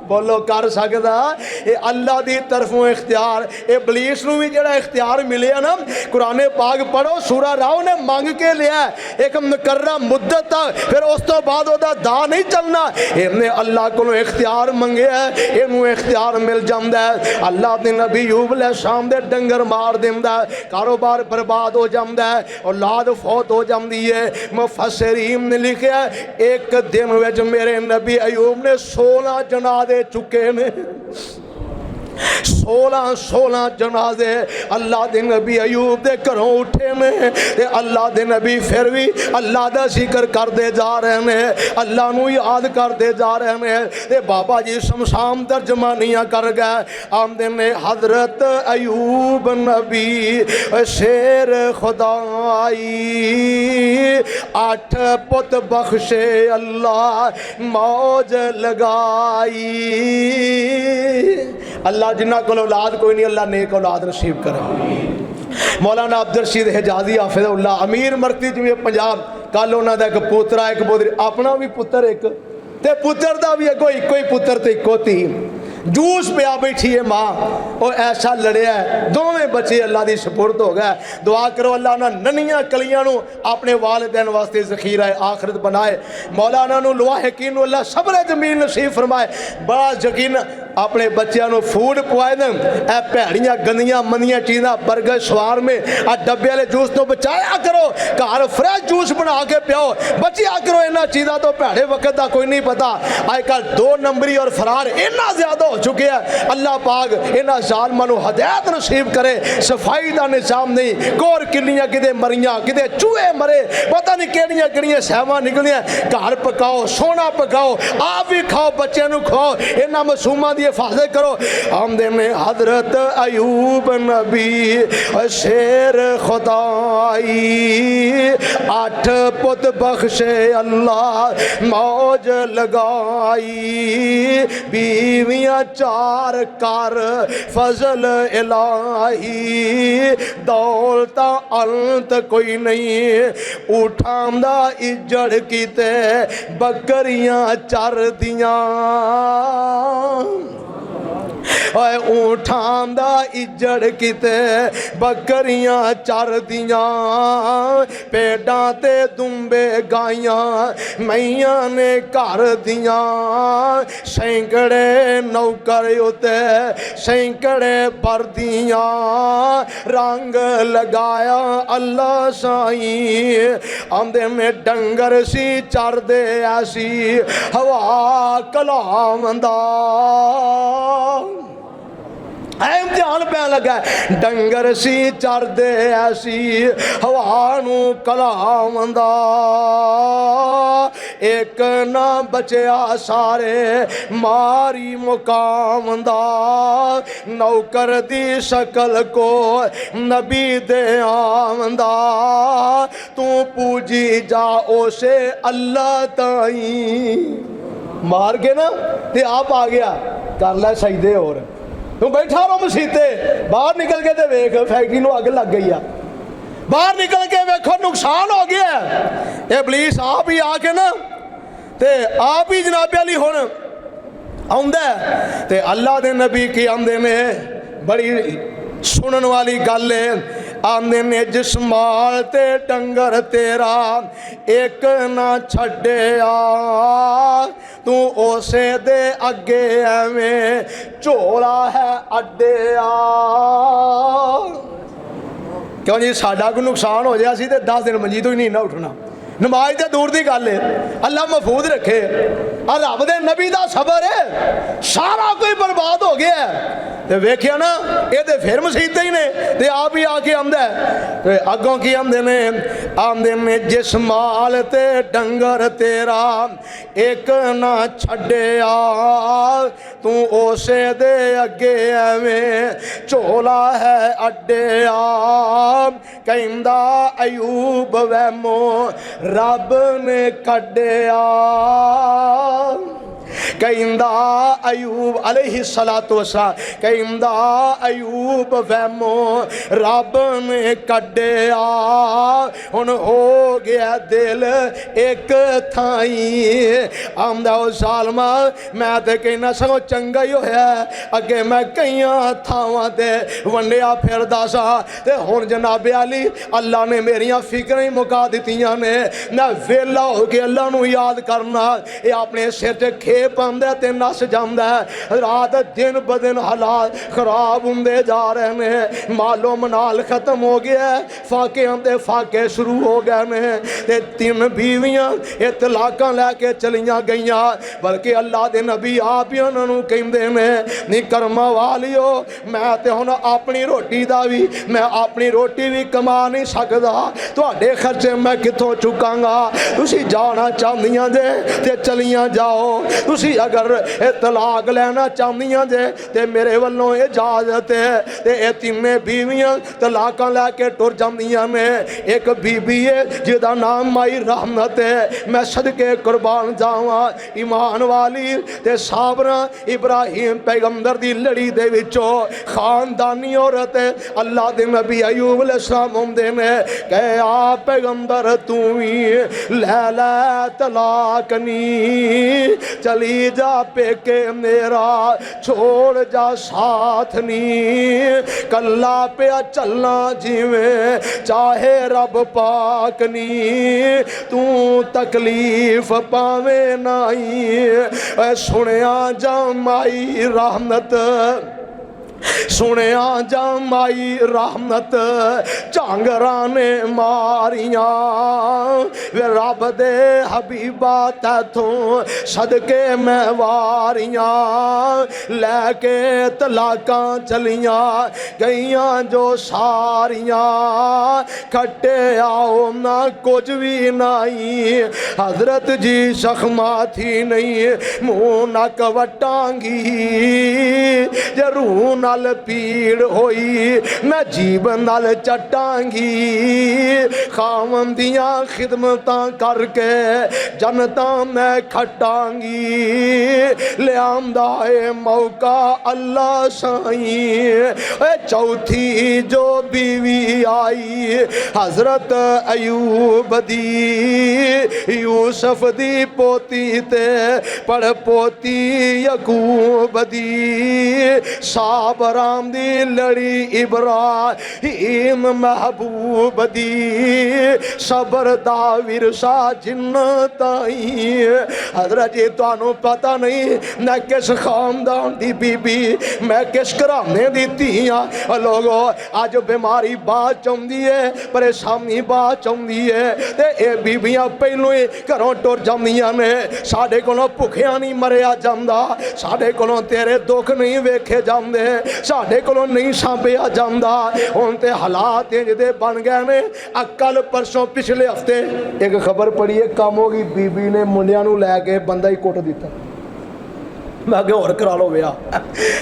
बोलो कर सकदा। ये अल्लाह दी तरफों इख्तियार, इबलीस नू भी जेड़ा इख्तियार मिले ना, कुरान पाक पढ़ो सूरा राव ने मांग के लिया एक मुकर्रर मुद्दत तक, फिर उस तो बाद ओदा दा नहीं चलना। इन्हें अल्लाह को इख्तियार मंगे है, इनू इख्तियार मिल जाता है। अल्लाह के नबी यूब अलैहिस्सलाम दे डंगर मार दिंदा है, कारोबार बर्बाद हो जाता है, औलाद फौत हो जाती है। मुफस्सिरीन ने लिखा एक दिन विच मेरे नबी अयूब ने 16 जनाजे चुके ने, 16 जनाजे अल्लाह दे नबी अयूब दे घरों उठे ने। ते अल्लाह दे नबी फिर भी अल्लाह दा जिक्र करते जा रहे हैं, अल्लाह नू याद करते जा रहे हैं। ते बाबा जी शमशाम तर्जमानियां कर गए, आमदे ने हजरत अयूब नबी शेर खुदाई 8 पुत बख्शे अल्लाह मौज लगाई। अल्लाह जिन्ना को औलाद कोई नहीं, अल्लाह नेक औलाद नसीब करे। मौलाना अब्दुल रशीद हिजाजी हाफिज़हुल्लाह अमीर मरकज़ी जिवें पंजाब, कल उन्होंने एक पोतरा एक पोतरी, अपना भी पुत्र एक ते पुत्र दा भी अगो इको ही पुत्र ते इको धी। जूस पिया बैठी है माँ, और ऐसा लड़िया दोवें बच्चे अल्लाह की सपुर्द हो गए। दुआ करो अल्लाह ना नन्हियां कलियां नू अपने वालिदैन वास्ते ज़खीरा आखिरत बनाए। मौलाना नू लवाहिकीन नू अल्लाह सब्र जमीन नसीब फरमाए। बड़ा यकीन अपने बच्चों को फूड पवाए दें, ए भैड़ियां गंदियां मंदियां चीज़ां बर्गर शवार में आ डब्बे वाले जूस तो बचाया करो, घर फ्रेश जूस बना के पियो, बचिया करो इन्होंने चीज़ों तो। भैड़े वक्त का कोई नहीं पता, अजकल 2 नंबरी और फरार इन्ना ज्यादा हो चुके हैं। अल्लाह पाक इन्होंने जालमां नू हदायत नसीब करे। सफाई का निजाम नहीं, गोर किलियां किते मरियां, किते चूहे मरे, पता नहीं केड़ियां केड़ियां सहवां निकलियां। घर पकाओ, सोना पकाओ, आप भी खाओ, बच्चों को खाओ, इन्होंने मासूमां दी हिफाजत करो। आमदे में हजरत अयूब नबी शेर खुदाई 8 पुत बख्शे अल्लाह मौज लगाई। बीवियां 4 कर फजल इलाही, दौलता अंत कोई नहीं। उठांदा इजड़ किते बकरियां चर दियां, उठांदा इजड़ किते बकरियां चर दियां। भेडां ते दुंबे गाइयां मैयां ने घर दियां। सैकड़े नौकर उते सैकड़े वर्दियां, रंग लगाया अल्लाह साई। आंदे में डंगर सी चरदे ऐसी हवा कलाम दा। है इम्तिहान पै लगा डंगर सी चरदे ऐसी हवा नू कलावंदा एक ना बचया सारे मारी मुकावंदा नौकर दी शकल को नबी दे आवंदा तू पूजी जा ओसे अल्लाह ताई मार के ना ते आप आ गया कर लै सजदे और तू बैठा रहो मसीते बाहर निकल के ते वेख फैक्ट्री नू अग लग गई आ बाहर निकल के वेखो नुकसान हो गया इबलीस आप ही आके ना ते आप ही जनाबे अली हुण आउंदा ते अल्लाह दे नबी की आंदे ने बड़ी सुनन वाली गल है आंदे ने जिस्माल ते डंगर तेरा एक ना छड्डिया तू उसे दे अगे एवें झोला है अड्डिया क्यों जी साडा कोई नुकसान हो जाए तो 10 दिन मंजी तो ही नहीं ना उठना नमाज तो दूर की गल है अल्लाह महफूज रखे और रब दे नबी का सबर है सारा कोई बर्बाद हो गया तो वेख्या ना ये तो फिर मुसीबत ही ने तो आप ही आके आंदा तो अगों की आंदे ने जिस माल ते डंगर तेरा एक ना छड्डिया तू उसे दे अगे एवें झोला है अड्डिया कहंदा अयूब वैमो रब ने कड्डिया कहंदा अयूब अलैहिस्सलातु वस्सलाम कहंदा अयूब वैमो रब ने कड्डिया हुण हो गया दिल एक थाई आंदा ओ जालमा मैं ते कहना सगों चंगा ही होया अगे मैं कई थावां ते वंडिया फिरदा सा ते हुण जनाबे अली अल्लाह ने मेरियां फिक्रां ही मुका दित्तियां ने मैं वेला हो के अल्लाह नूं याद करना ये अपने सिर ते खेप आंदा ते नस जांदा रात दिन ब दिन हालात खराब होंदे जा रहे ने मालो मनाल खत्म हो गया फाके आंदे फाके शुरू हो गए ने ते 3 बीवियां ये तलाकां लैके चलियां गईयां बल्कि अल्लाह दे नबी आप ही उन्हां नूं कहंदे ने नी कर्मा वालियो मैं ते हुण अपनी रोटी दा भी मैं अपनी रोटी भी कमा नहीं सकदा तुहाडे खर्चे मैं कित्थों चुकांगा तुसीं जाना चाहंदियां जे ते चलियां जाओ तुसीं अगर तलाक लेना चाहदियां जे ते मेरे वालों इजाजत है ते ये 3 बीवियां तलाकां लैके टुर जांदियां ने एक बीबी है जिहदा नाम माई रहमत है मैं सदके कुर्बान जावां ईमान वाली ते साबरा इब्राहिम पैगंबर दी लड़ी दे विचों खानदानी औरत अल्लाह दे नबी अयूब अलैहिस्सलाम हुंदे ने कहे आ पैगंबर तू भी लै लै तलाक नी चली जा पेके मेरा छोड़ जा साथ नी कल्ला पे चलना जिवें चाहे रब पाक नी तू तकलीफ पावे नाई सुनिया जा माई रहमत सुनिया जा माई रहमत झांगरा ने मारिया वे रब दे हबीबा तैथों सदके मैं वारिया लैके तलाकां चलियां गईयां जो सारियां खट्टे आओ ना कुछ भी नहीं हजरत जी शख्मा थी नहीं मुँह नक वटांगी जरूर नाल पीड़ होई मैं जीवन नाल चटांगी खावन दियां खिदमतां करके जनता मैं खटांगी लियांदा है मौका अल्लाह साईं चौथी जो बीवी आई हजरत अयूब दी यूसुफ दी पोती ते पढ़ पोती यकूब दी साबराम दी लड़ी इब्राहिम महबूब दी सबर दा विरसा जिन्नताई हजरत जी तुहानू पता नहीं मैं किस खानदान दी बीबी मैं किस घराने दी धीआं लोगो अज बीमारी बाद च आउंदी है परेशानी बाद च आउंदी है ते ये बीबियां पहलों ही घरों टुर जांदियां ने साडे कोलों भुखिया नहीं मरिया जांदा साडे कोलों तेरे दुख नहीं वेखे जांदे साडे कोलों नहीं सांभिया जांदा। हुण ते हालात इंज दे बन गए ने। कल परसों पिछले हफ्ते एक खबर पढ़ी है, काम हो गई, बीबी ने मुंडियां नूं लैके बंदा ही कुट दिता। मैं आगे होर करा लो विआह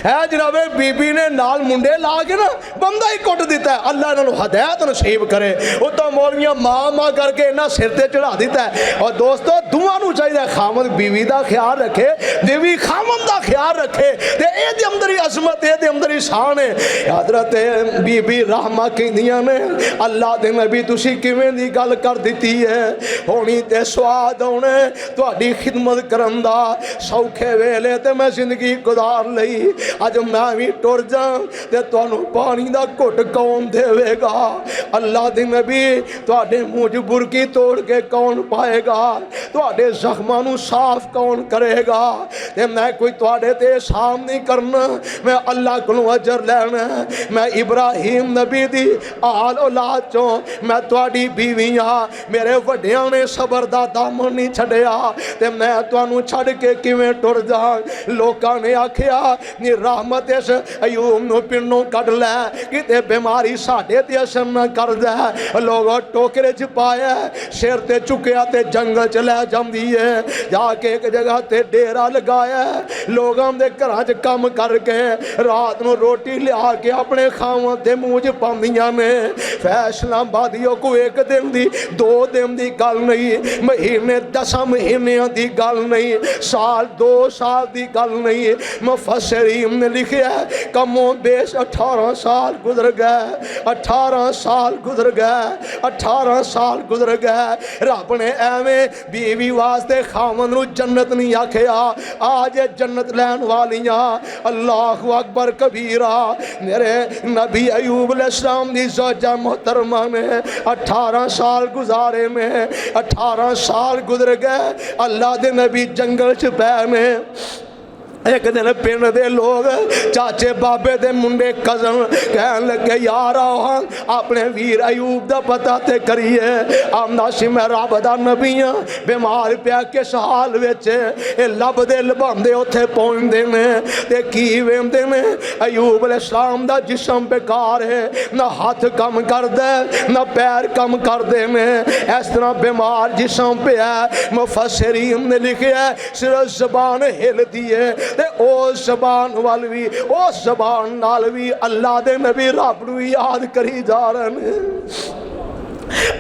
है जनाबे, बीबी ने नाल मुंडे ला के ना बंदा ही कुट दिता है। अल्लाह इन्होंने हदायत नसीब करे। उतो मौलवियां मां मां करके इन्ना सिर ते चढ़ा दिता है। और दोस्तों दोवां नूं चाहिए खामद बीवी दा ख्याल रखे, बीवी खामद दा ख्याल रखे। ते इहदे अंदर ही अजमत, इहदे अंदर ही शान है। हजरत बीबी रहमा कहंदियां ने, अल्लाह दे नबी तुसीं किवें दी गल कर दित्ती है। होनी ते स्वाद आउणे तुहाडी खिदमत करन दा, सौखे वेले ते मैं जिंदगी गुजार लई, अज मैं भी टुर जा ते तुहानू पानी दा घुट कौन देवेगा। अल्लाह दे नबी तुहाडे मूंह च बुरकी तोड़ के कौन पाएगा, तुहाडे जख्मां नू साफ कौन करेगा। ते मैं कोई तुहाडे ते एहसान नहीं करना, मैं अल्लाह कोलों अजर लैना। मैं इब्राहिम नबी दी आल औलाद चों मैं तुहाडी बीवी हां। मेरे वड्डियां ने सबर दा दामन नहीं छड्डिया ते मैं तुहानू छड्ड के किवें टुर जा। लोगों ने आखिया नी रहमत इस अयूब नूं पिंडों कढ लै, किते बीमारी साडे ते असर न कर दे। लोग टोकरे च पाया, सिर ते चुकिया ते जंगल च लै जांदी है। जाके एक जगह ते डेरा लगाया, लोगों के घरां च कम करके रात नूं रोटी लिया के अपने खावन दे मूँह च पाउंदियां ने। फैसला बादियो कोई एक दिन दी, 2 दिन दी गल नहीं, महीने 10 महीनों की गल नहीं, साल 2 साल की गल नहीं। मुफस्सिरीन ने लिखा है कमो बेश 18 साल गुजर गए, 18 साल गुजर गए, 18 साल गुजर गए। रब ने एवें बीवी वास्ते खामन नूं जन्नत नहीं आखिया, आज जन्नत लैन वालियां। अल्लाहु अकबर कबीरा। मेरे नबी अयूब अलैहिस्सलाम दी ज़ौजा मोहतरमा ने 18 साल गुजारे ने, 18 साल गुजर गए। अल्लाह दे नबी जंगल च पै ने। एक दिन पिंड दे लोग चाचे बाबे दे मुंडे कजन कहन लगे, यार आओ हाँ अपने वीर अयूब दा पता ते करिए। आमदा सी मैं रब दा नबी हाँ, बीमार पिया किस हाल विच, लभदे लभांदे उत्थे पहुंचदे ने ते की वेंदे ने। अयूब अलैहिस्सलाम दा जिस्म बेकार है, ना हाथ कम करदा ना पैर कम करदे ने, इस तरह बीमार जिस्म पिया। मुफस्सिरीन ने लिखिया सिर्फ ज़बान हिलदी है ते उस ज़बान वाल भी, उस ज़बान नाल भी अल्लाह दे नबी रब नूं याद करी जा रहे हैं,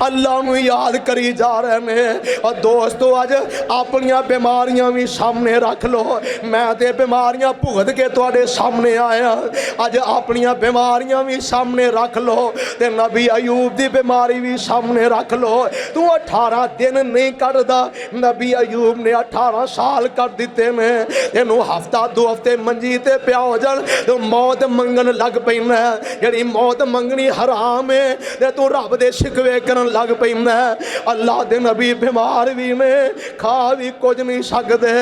अल्लाह नूं याद करी जा रहे हैं। और दोस्तों अज अपनियां बीमारियां भी सामने रख लो। मैं ते बीमारियां भुगत के तुहाडे सामने आया, अज अपनियां बीमारियां भी सामने रख लो ते नबी अयूब दी बीमारी भी सामने रख लो। तू 18 दिन नहीं कटदा, नबी अयूब ने 18 साल कर दिते ने। इनू हफ्ता 2 हफ्ते मंजी ते पिया हो जान तो मौत मंगन लग पैना, जिहड़ी मौत मंगनी हराम है ते तू रब दे शिकवे करन लग पैंदा। अल्लाह दे नबी बीमार भी ने, खा भी कुछ नहीं सकते,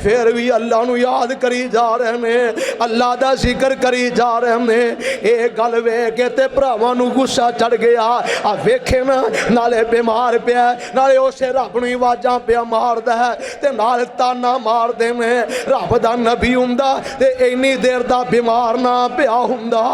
फिर भी अल्लाह नूं याद करी जा रहे ने, अल्लाह दा जिक्र करी जा रहे ने। ये गल वेख के ते भरावां नूं गुस्सा चढ़ गया। आ वेखे ना, नाले बीमार पिया, नाले उसे रब नूं आवाजां पिया मारदा है ते नाल ताना मारदे ने। रब दा नबी हुंदा ते इन्नी देर दा बीमार ना पिया हुंदा।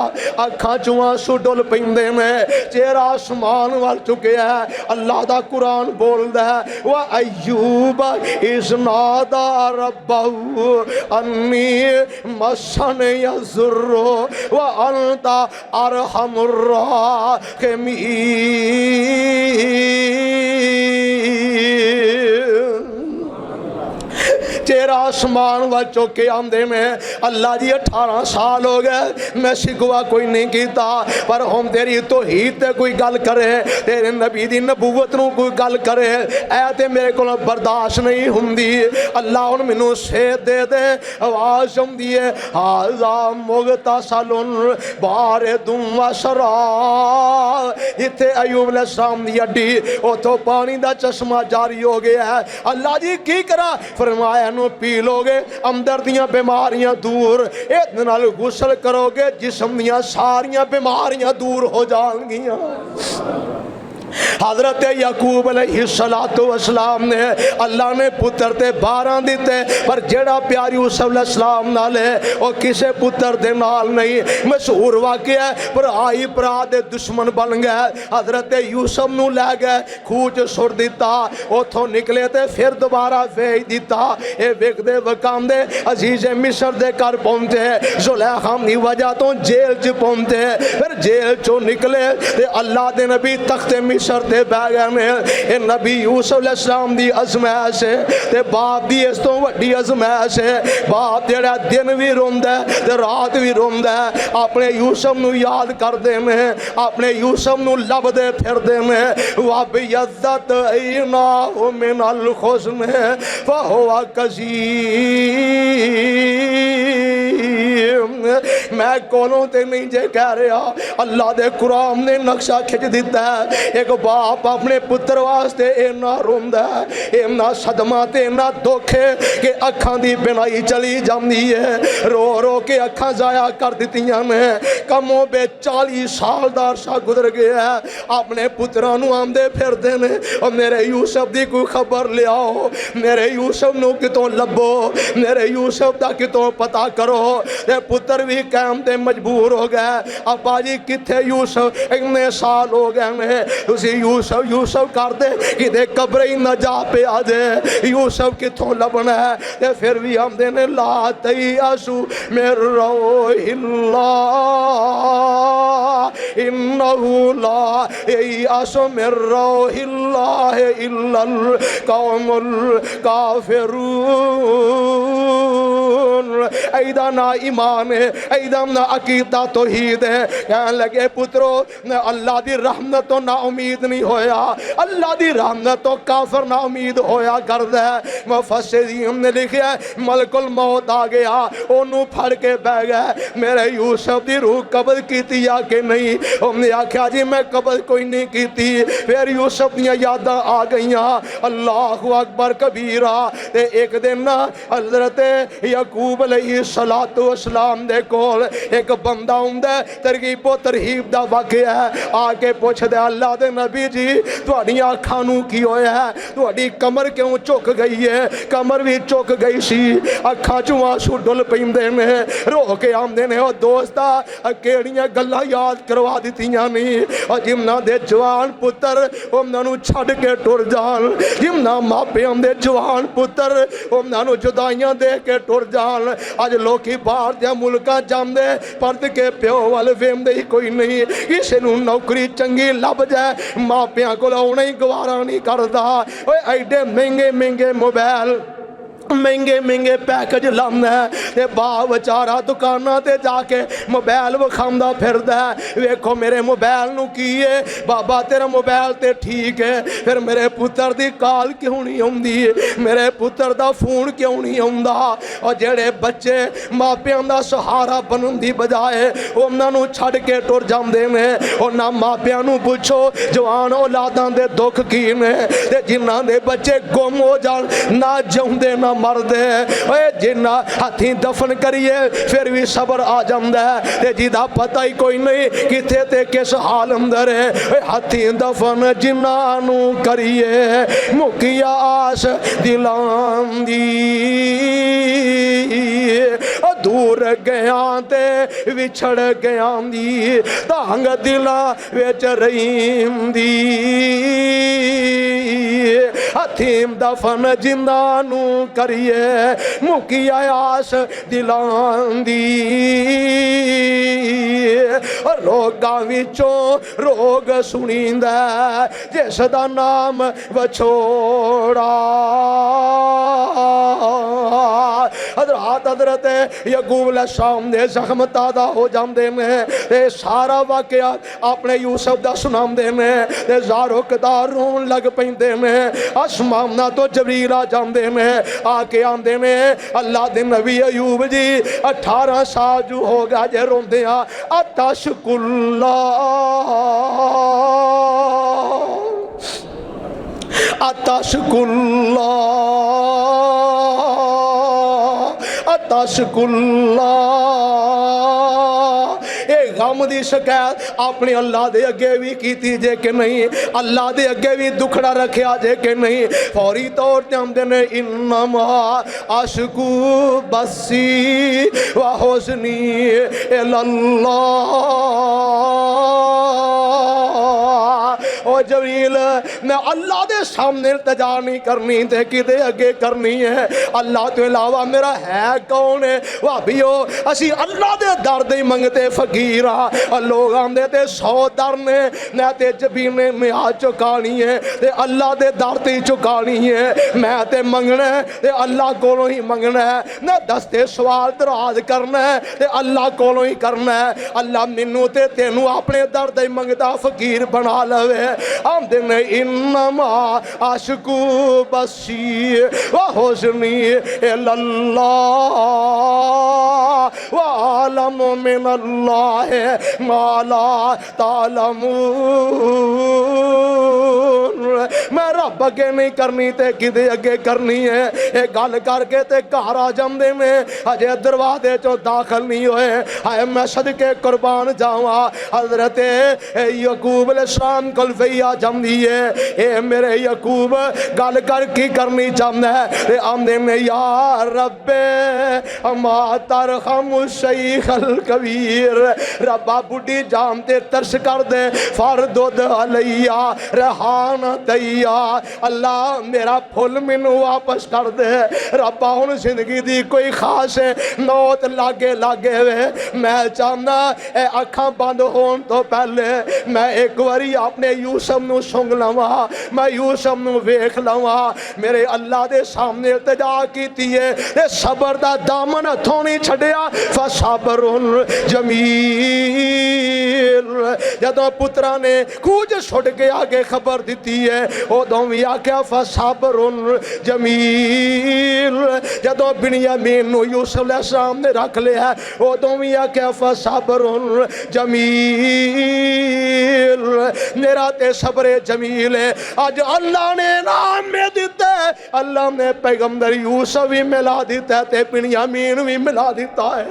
अखां चों आंसू डुल पैंदे ने, चेहरा आसमान वाल चुके है। अल्लाह दा कुरान बोलदा है वा अय्यूब इज़ नादा रब्बहू अन्नी मसन यज़ुर्रु वा अंता अरहमुर राहिमीन। चेहरा आसमान व चौके आंदे में, अल्लाह जी 18 साल हो गए मैं शिकवा कोई नहीं किया, पर हम तेरी तौहीद ते कोई गल करे, तेरे नबी दी नबूवत नूं कोई गल करे, ऐ ते मेरे को बर्दाश्त नहीं हुंदी। अल्लाह हुण मैनू सेहत दे दे। आवाज़ आउंदी है हाज़ा मुग़तसलुन बारिदुन व शराब। इत्थे अयूब अलैहिस्सलाम दी हड्डी, उथों पानी दा चश्मा जारी हो गया है। अल्लाह जी की करा? फरमाया पी लोगे अंदर दियां बीमारियां दूर, इस नाल गुसल करोगे जिस्म दियां सारियां बीमारियां दूर हो जाएंगियां। हजरत याकूब अलैहिस्सलातु वस्सलाम ने अल्लाह ने पुत्र ते 12 दिते, पर जेड़ा प्यार यूसुफ अलैहिस्सलाम नाल है वो किसे पुत्र दे नाल नहीं। मशहूर वाकया है, पर आई भरा दे दुश्मन बन गए। हजरत यूसुफ नू लै गए, खूह च सुट दिता, उथों निकले ते फिर दोबारा भेज दिता। ये वेखदे वकांदे अजीज मिस्र दे घर पहुंचे, जुलैखा दी वजह तो जेल च पहुंचे। फिर जेल चो निकले ते अल्लाह दे नबी तख्ते मिस्र ते बह गए ने। ये नबी यूसुफ अलैहिस्सलाम दी अज़मैश है ते बाप दी इस तो वड्डी अज़मैश है। बाप जेड़ा दिन भी रोंदा ते रात भी रोंदा, अपने यूसुफ नू याद करदे ने, अपने यूसुफ नू लभदे फिरदे ने। वबियज़्ज़त इनाहु मिनल हुस्न फहुवा कज़ीम। मैं कोलों ते नहीं जे कह रहा, अल्लाह दे कुरान ने नक्शा खिंच दिता है। एक बाप अपने पुत्र वास्ते इन्ना रोंदा है, इन्ना सदमा ते इन्ना दुख है कि अखां दी बिनाई चली जाती है। रो रो के अखां जाया कर दित्तियां ने। कमों बे 40 साल दा अरसा गुजर गया है, अपने पुत्रां नू आंदे फिरदे ने, और मेरे यूसुफ दी कोई खबर लियाओ, मेरे यूसुफ नू कितों लभो, मेरे यूसुफ दा कितों पता करो। ते पुत्र भी कहम ते मजबूर हो गए, अब्बा जी किथे यूसुफ, इतने साल हो गए ने, तुसी यूसुफ यूसुफ करदे किते कब्र ही न जा पे आ जाए, यूसुफ किथों लभना है। ते फिर भी आंदे ने ला तयअसु मिर रौहिल्लाह इन्नहु ला ययअसु मिर रौहिल्लाह इल्लल कौमुल काफिरून। ऐदा ना ईमान है, ऐदा ना अकीदा तौहीद है। कहने लगे पुत्रो, अल्लाह दी रहमत तो ना उम्मीद नहीं होया, अल्लाह दी रहमत तो काफर ना उम्मीद होया करदा है। मुफस्सिरीन ने लिखा मलकुल मौत आ गया, ओनू फड़ के बह गए, मेरे यूसुफ दी रूह कब्ज़ कीती या कि नहीं। उन्हें आख्या जी मैं कब्ज़ कोई नहीं कीती। फिर यूसुफ दियां यादां आ गईयां, अल्लाहु अकबर कबीरा। ते एक दिन हज़रत याकूब अलैहिस्सलातु वस्सलाम दे कोल एक बंदा हुंदा, तरगीब व तरहीब दा वाक़या है। आके पुछदे अल्लाह दे नबी जी तुहाडियां अखां नू की होया है, तुहाडी कमर क्यों झुक गई है। कमर भी झुक गई सी, अखां चों आंसू डुल पैंदे ने, रो के आंदे ने ओ दोस्ता केड़ियां गल्लां याद करवा दित्तियां नहीं। और जिन्हां दे जवान पुत्र उन्हां नू छड्ड के टुर जान, जिन्हां मापियां दे जवान पुत्र उन्हां नू जुदाइयां दे के टुर जान। अज लोकी बाहर दे मुल्कां जांदे परद के प्यो वाल वेंदे ही कोई नहीं। किसे नू नौकरी चंगी लभ जाए मापियां कोल आउणा ही गवारा नहीं करदा। ओए एडे महंगे महंगे मोबाइल, महंगे महंगे पैकेज लाना है, बाप बेचारा दुकाना ते जाके मोबाइल विखांदा फिरदा है। वेखो मेरे मोबाइल नू की है, बाबा तेरा मोबाइल ते ठीक है, फिर मेरे पुत्र दी कॉल क्यों नहीं आउंदी, मेरे पुत्र दा फोन क्यों नहीं आउंदा। और जेड़े बच्चे मापियां दा सहारा बनन दी बजाए उन्हां नू छड्ड के टुर जांदे ने। उन्हां मापियां नू पुछो जवान औलादां दे दुख की ने, ते जिन्हां दे बच्चे गुम हो जाण ना जिउंदे ना मरदे। ओए जिन्ना हाथी दफन करिए फिर भी सबर आ जांदा है, ते जिदा पता ही कोई नहीं किथे ते किस हाल अंदर है। ओए हाथी दफन जिन्ना नू करिए मुकिया आस दिलां दी, दूर गया ते विछड़ गया दी, धांग दिला विच रहींदी। हथीम दफन जिंदा नू करिए मुकिया आस दिलां दी। रोगां विचों रोग सुनींदा जिस दा नाम वछोड़ा। हजरत याकूब अलैहिस्सलाम दे ज़ख्म ताज़ा हो जाते हैं, ते सारा वाकया अपने यूसुफ दा सुनाते हैं, ते ज़ारो कदार रोन लग पैंदे ने। आसमाना तो जबरील आ जाते हैं, आके आंदे ने अल्लाह दे नबी अयूब जी 18 साल जो हो गया जे रोंदे आ अतशकुल्ला अतशकुल्ला अतशकुल्ला। ये गम कम दी शिकायत अपने अल्लाह दे अगे भी कीती जे कि नहीं, अल्लाह दे अगे भी दुखड़ा रखिया जे कि नहीं। फौरी तौर ते आंदे ने इन्नमा आशिकू बसी व हुस्नी इल्लल्लाह। ओ जमील मैं अल्लाह दे सामने इल्तिजा नहीं करनी ते किदे अगे करनी है। अल्लाह तो इलावा मेरा है कौन है? भाभीओ असी अल्लाह दे दर दे मंगते फकीर आ। लोग आंदे ते 100 दर ने, मैं ते जबीने में आ चुकानी है ते अल्लाह दे दर ते चुकानी है। मैं ते मंगना है ते अल्लाह कोलों ही मंगना है। ना दस्ते सवाल दराज करना है ते अल्लाह कोलों ही करना है। अल्लाह मैनू ते तेनू अपने दर दे मंगता फकीर बना लवे। आंदे ने इन्नमा आशिकू बसी व हुस्नी इल्लल्लाह व आलमु मिनल्लाह मा ला तालमून। मैं रब अगे नहीं करनी ते किदे अगे करनी है। ये गल करके ते घर आ जांदे ने, अजे दरवाजे चो दाखिल नहीं होए। हाय मैं सदके कुर्बान जावा। हजरत यकूब अलैहिस्सलाम कोल आ जाती है। ए मेरे यकूब गल कर की करनी चाहता है ते आंदे ने यार रब्बे अमा तरहम शैखल कबीर। रब्बा बुढ़ी जान ते तरस कर दे, फर दुध अलैया रहान दैया। अल्लाह मेरा फुल मैनू वापस कर दे। रब्बा हुण जिंदगी दी कोई खास मौत लागे लागे वे। मैं चाहना अखां बंद होने तो पहले मैं एक बारी अपने यूसुफ नू सुंघ लवा, मैं यूसुफ नू वेख लवा। मेरे अल्लाह दे सामने इल्तिजा कीती है ते सबर दा दामन हथों नहीं छड्डिया। फसबरुन जमील। जदों पुत्रा ने कुछ छुट के आगे खबर दी है उदों भी आख्या फसबरुन जमील। जदों बिन्यामीन नू यूसुफ अलैहिस्सलाम ने रख लिया उदों भी आख्या फसबरुन जमील। मेरा ते सब्रे जमील है। अज अल्लाह ने नाम में दिता है, अल्लाह ने पैगंबर यूसुफ भी मिला दिता है ते बिन्यामीन भी मिला दिता है।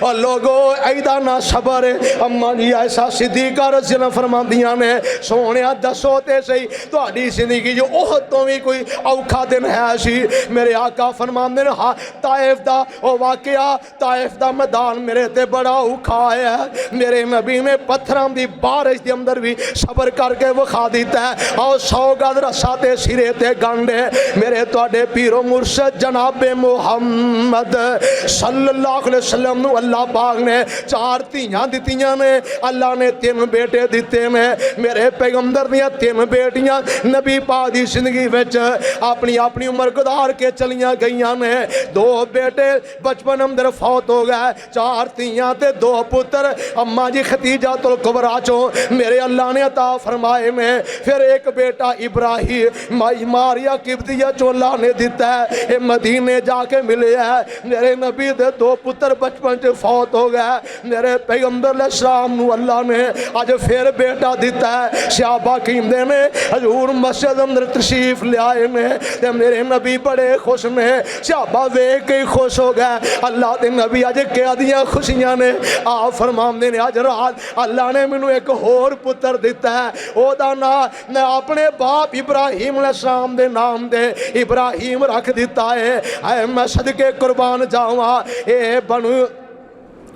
और लोगों ऐदा ना सबर है। अम्मा जी ऐसा सिद्दीका रज़ियल्लाहु फरमांदियां ने सोने दसो ते सही तुहाडी जिंदगी जो ओह तो भी कोई औखा दिन है सी। मेरे आका फरमांदे ने हाँ ताइफ दा ओ वाकया, ताइफ दा मैदान मेरे ते बड़ा औखा है। मेरे नबी ने पत्थरां दी बारिश दे अंदर भी सबर करके विखा दिता है। और 100 गज रस्सा ते सिरे ते गंढे। मेरे तुहाडे पीरो मुर्शद जनाबे मुहम्मद सल्लल्लाहु अलैहि वसल्लम अल्लाह पाक ने 4 धीयां दित्तियां ने। अल्लाह ने 3 बेटे दिते ने। मेरे पैगंबर दियां 3 बेटियां नबी पाक दी जिंदगी विच अपनी अपनी उम्र गुजार के चलियां गईयां ने। 2 बेटे बचपन अंदर फौत हो गए, 4 धीयां ते 2 पुत्र। अम्मा जी खदीजातुल कुबरा चो मेरे अल्लाह ने अता फरमाए ने। फिर एक बेटा इब्राहिम मारिया किब्तिया चो अल्लाह ने दिता है, ये मदीने जाके मिले है। मेरे नबी दे 2 पुत्र बचपन फौत हो गया। मेरे पैगंबर अलैहिस्सलाम नू अल्लाह ने अज फिर बेटा दिता है। सहाबा कहंदे ने हजूर मस्जिद अंदर तशरीफ ले आए ने ते मेरे नबी बड़े खुश ने। सहाबा वेख के खुश हो गए। अल्लाह के नबी अज क्या दियां खुशियां ने। आप फरमांदे ने अज रात अल्लाह ने मैनू एक होर पुत्र दिता है। ओदा नाम मैं अपने बाप इब्राहिम अलैहिस्सलाम दे नाम दे इब्राहिम रख दिता है। मैं सदके कुर्बान जावा। ए बनू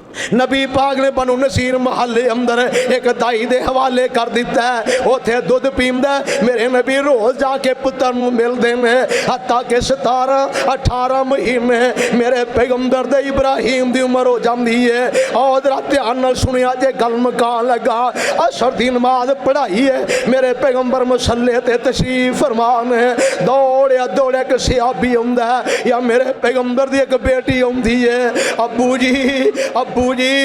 नबी पाक ने बनु नसीर महल्ले अंदर एक दाई दे हवाले कर दिता है। उथे दुध पींदा मेरे नबी रोज जाके पुत्र नूं मिलदे ने। हत्ता कि 17-18 महीने मेरे पैगंबर दे इब्राहिम दी उम्र हो जाती है। और जरा ध्यान नाल सुनिया जे गल मकान लगा। असर दी नमाज पढ़ाई है। मेरे पैगंबर मुसल्ले ते तशरीफ फरमान है। दौड़िया दौड़िया एक सहाबी आउंदा है या मेरे पैगंबर दी एक बेटी आउंदी है। अबू जी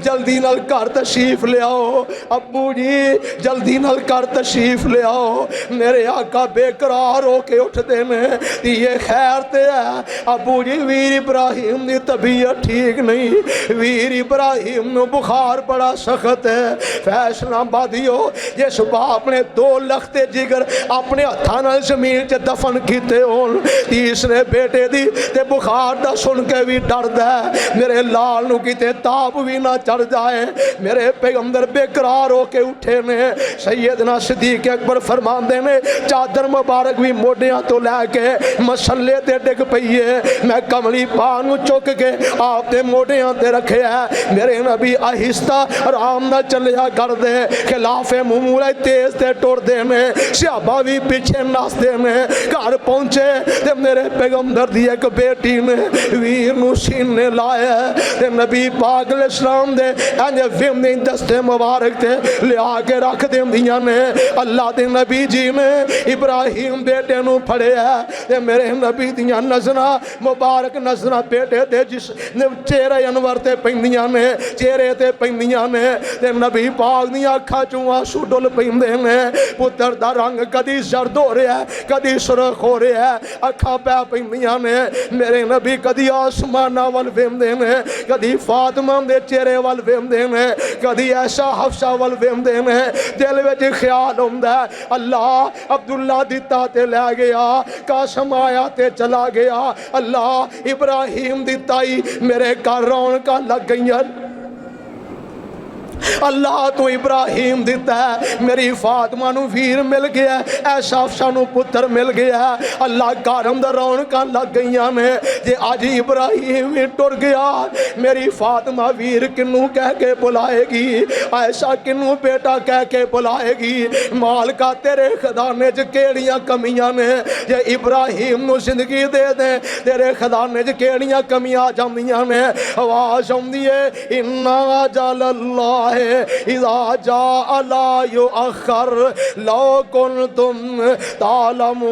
जल्दी नाल घर तशरीफ ले आओ। अबू जी जल्दी नाल घर तशरीफ ले आओ। मेरे आका बेकरार होके उठते ने ये खैर ते है। अबू जी वीर इब्राहिम की तबीयत ठीक नहीं। वीर इब्राहिम नूं बुखार बड़ा सख्त है। फैसलाबादियो जिस बाप ने 2 लखते जिगर अपने हत्थां नाल जमीन च दफन किते होण तीसरे बेटे दी ते बुखार दा सुन के भी डरदा है। मेरे लाल नूं किते ताप भी ना चढ़ जाए। मेरे पैगंबर बेकरार होके उठे ने। सैयदना सिद्दीक अकबर फरमाते ने चादर मुबारक भी मोडियां तो लैके मसले ते डिग पई है। मैं कमली पा नूं चुक के आपके मोडियां ते रखे है। मेरे नबी आहिस्ता आराम नाल चलिया करदे, खिलाफे मुमूले तेज ते टुरदे ने, सहाबा भी पीछे नसदे ने। घर पहुंचे ते मेरे पैगंबर दी एक बेटी ने वीर नूं सीने लाया ते नबी पाक अलैहिस्सलाम दे इंज विमने दस्ते मुबारक ते लिया के रख देंदियां ने। अल्लाह दे नबी जी ने इब्राहिम बेटे नूं फड़िया ते मेरे नबी दियां नज़रां मुबारक नज़रां बेटे ते जिस चेहरे अनवर ते पैंदियां ने, चेहरे ते पैंदियां ने ते नबी पाक दियां अखां चों आंसू डुल पैंदे ने। पुत्र दा रंग कदी जर्द हो रहा है, कदी सुरख हो रहा है, अखां पै पैंदियां ने। मेरे नबी कदी आसमाना वल वेंदे ने, कदी फातिमा दे चेहरे वल वेंदे ने, कदी ऐसा हफ्सा वल वेंदे ने। दिल विच ख्याल हुंदा अल्लाह अब्दुल्ला दिता ते लै गया, कासम आया ते चला गया। अल्लाह इब्राहिम दिता ही मेरे घर रौनकां लग गईयां। अल्लाह तो इब्राहिम दिता है, मेरी फातिमा नूं वीर मिल गया, ऐसा अफसा नूं पुत्र मिल गया। अल्लाह घर अंदर रौनकां लग गईयां ने। जे अज इब्राहिम भी टुर गया, मेरी फातिमा वीर किनू कह के बुलाएगी, ऐसा किनू बेटा कह के बुलाएगी। मालका तेरे खजाने च केड़ियां कमियां ने, जे इब्राहिम नूं जिंदगी दे दे तेरे खजाने च केड़ियां कमियां आ जांदियां ने। आवाज आउंदी है इन्ना अजल्लाह इज़ा जाअ ला युअख्खर लौ कुन्तुम तालमून।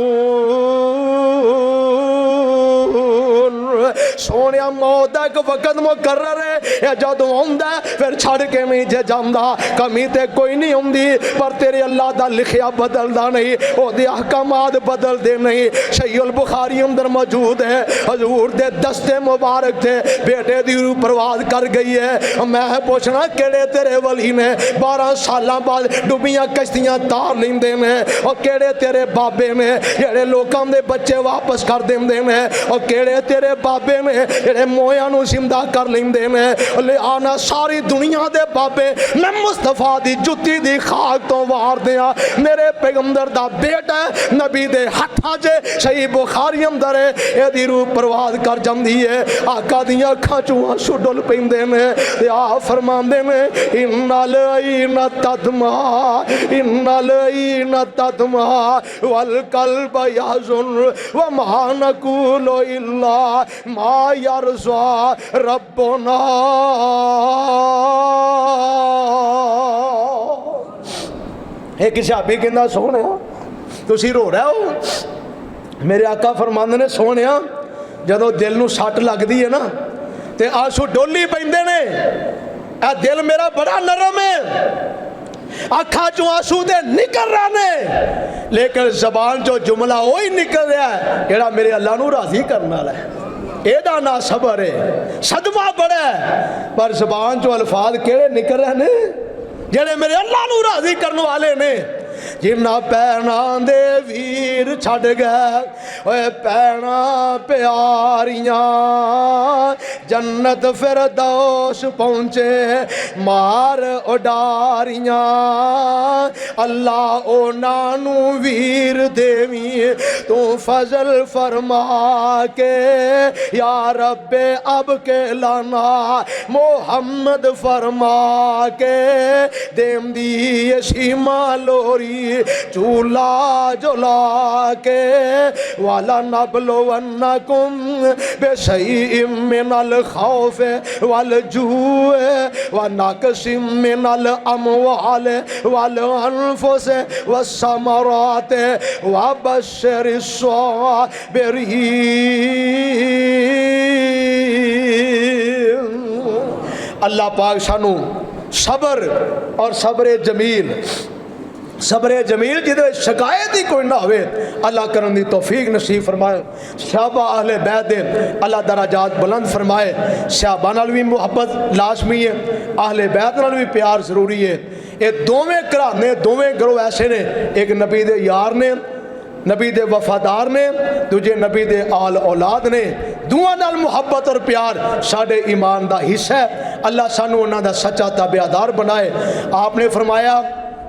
सोनिया मौत दा एक वक्त मुकर्रर है, जदों आउंदा फिर छड़ के नहीं जे जांदा। कमी ते कोई नहीं आउंदी, पर तेरे अल्लाह दा लिखिया बदलदा नहीं, ओहदे अहकामात बदलदे नहीं। सहीहुल बुखारी अंदर मौजूद है, हजूर दे दस्ते मुबारक थे बेटे दी रूह परवाज कर गई है। मैं पूछना केड़े तेरे वली ने 12 साल बाद डुबियां कश्तियां तार लेंदे ने, और केड़े तेरे बाबे ने जेड़े लोकां दे बच्चे वापस कर देंदे ने, और केड़े तेरे बाबे ने जेड़े मोया नूं जिंदा कर लेंदे ने। ले आना सारी दुनिया दे बाबे मैं मुस्तफा दी जुत्ती दी खाक तो वार दियां। मेरे पैगंबर दा बेटा नबी दे हत्थां च सही बुखारी अंदर है, एदी रूह परवाज कर जांदी है। आका दियां अखां चों आंसू डुल पैंदे ने ते आ फरमांदे ने इन्नल ऐना तदमा, इन्नल ऐना तदमा वल कल्ब यहज़ुन व मा नक़ूलु इल्ला मा यरज़ा रब्बुना। एक सहाबी कहंदा सोहणिया तुसीं रो रहे हो। मेरे आका फरमांदे ने सोहणिया जदों दिल नूं सट लगदी है ना ते आंसू डोली पैंदे ने। आ दिल मेरा बड़ा नरम है, अखा चो आंसू ते निकल रहे ने, लेकिन जबान चो जुमला वही निकल रहा है जेड़ा मेरे अल्लाह नूं राजी करने वाला है। एदा ना सबर है, सदमा बड़ा है, पर जबान चो अल्फाज केड़े निकल रहे ने जेड़े मेरे अल्लाह नूं राजी करने वाले ने। जिन्ना पैना दे वीर छड़ गए ओए पैना प्यारियां, जन्नत फिरदौस पहुंचे मार उडारियां। अल्लाह उन्हां नूं वीर देवी तू फजल फरमा के, या रब्बे अब के लाना मोहम्मद फरमा के। देंदी शीमा लोरी चूल्हा जुला के, वाला नबलो वन्नकुम बेशई मिनल खौफ वल जूए व नक़सिम मिनल अमवाल वल अनफुस व समरात व बश्शिरिस साबिरीन। अल्लाह पाक सानू सबर और सब्र जमील, सब्र जमील जिदे शिकायत ही कोई ना होवे अल्लाह करन दी तौफीक नसीब फरमाए। सहाबा अहले बैत दे अल्लाह दराजात बुलंद फरमाए। सहाबा नाल भी मुहब्बत लाजमी है, अहले बैत नाल भी प्यार जरूरी है। ये दोवें घराने दोवें गिरोह ऐसे ने, एक नबी दे यार ने, नबी दे वफादार ने, दूजे नबी दे आल औलाद ने। दुआ नाल मुहब्बत और प्यार साडे ईमान दा हिस्सा है। अल्लाह सानू उन्हां दा सच्चा ताबेदार बनाए। आपने फरमाया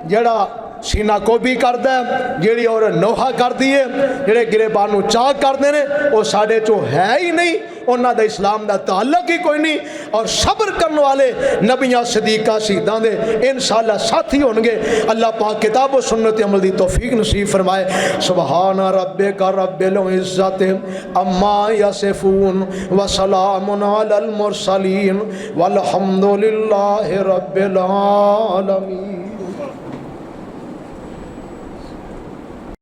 जड़ा सीना कोबी करदा है, जेड़ी और नोहा करदी है, जेड़े गिरेबान नूं चाह करदे ने, वो साडे चो है ही नहीं, उन्हां दा इस्लाम दा ताल्लुक ही कोई नहीं। और सब्र करने वाले नबियां सदीका शहीदां दे इंशाअल्लाह साथी होणगे। अल्लाह पाक किताब व सुन्नत अमल दी तौफीक नसीब फरमाए। सुभान रब्बिका रब्बिल इज्जति अम्मा यसिफून व सलामुन अलल मुरसलीन वल्हम्दुलिल्लाहि रब्बिल आलमीन।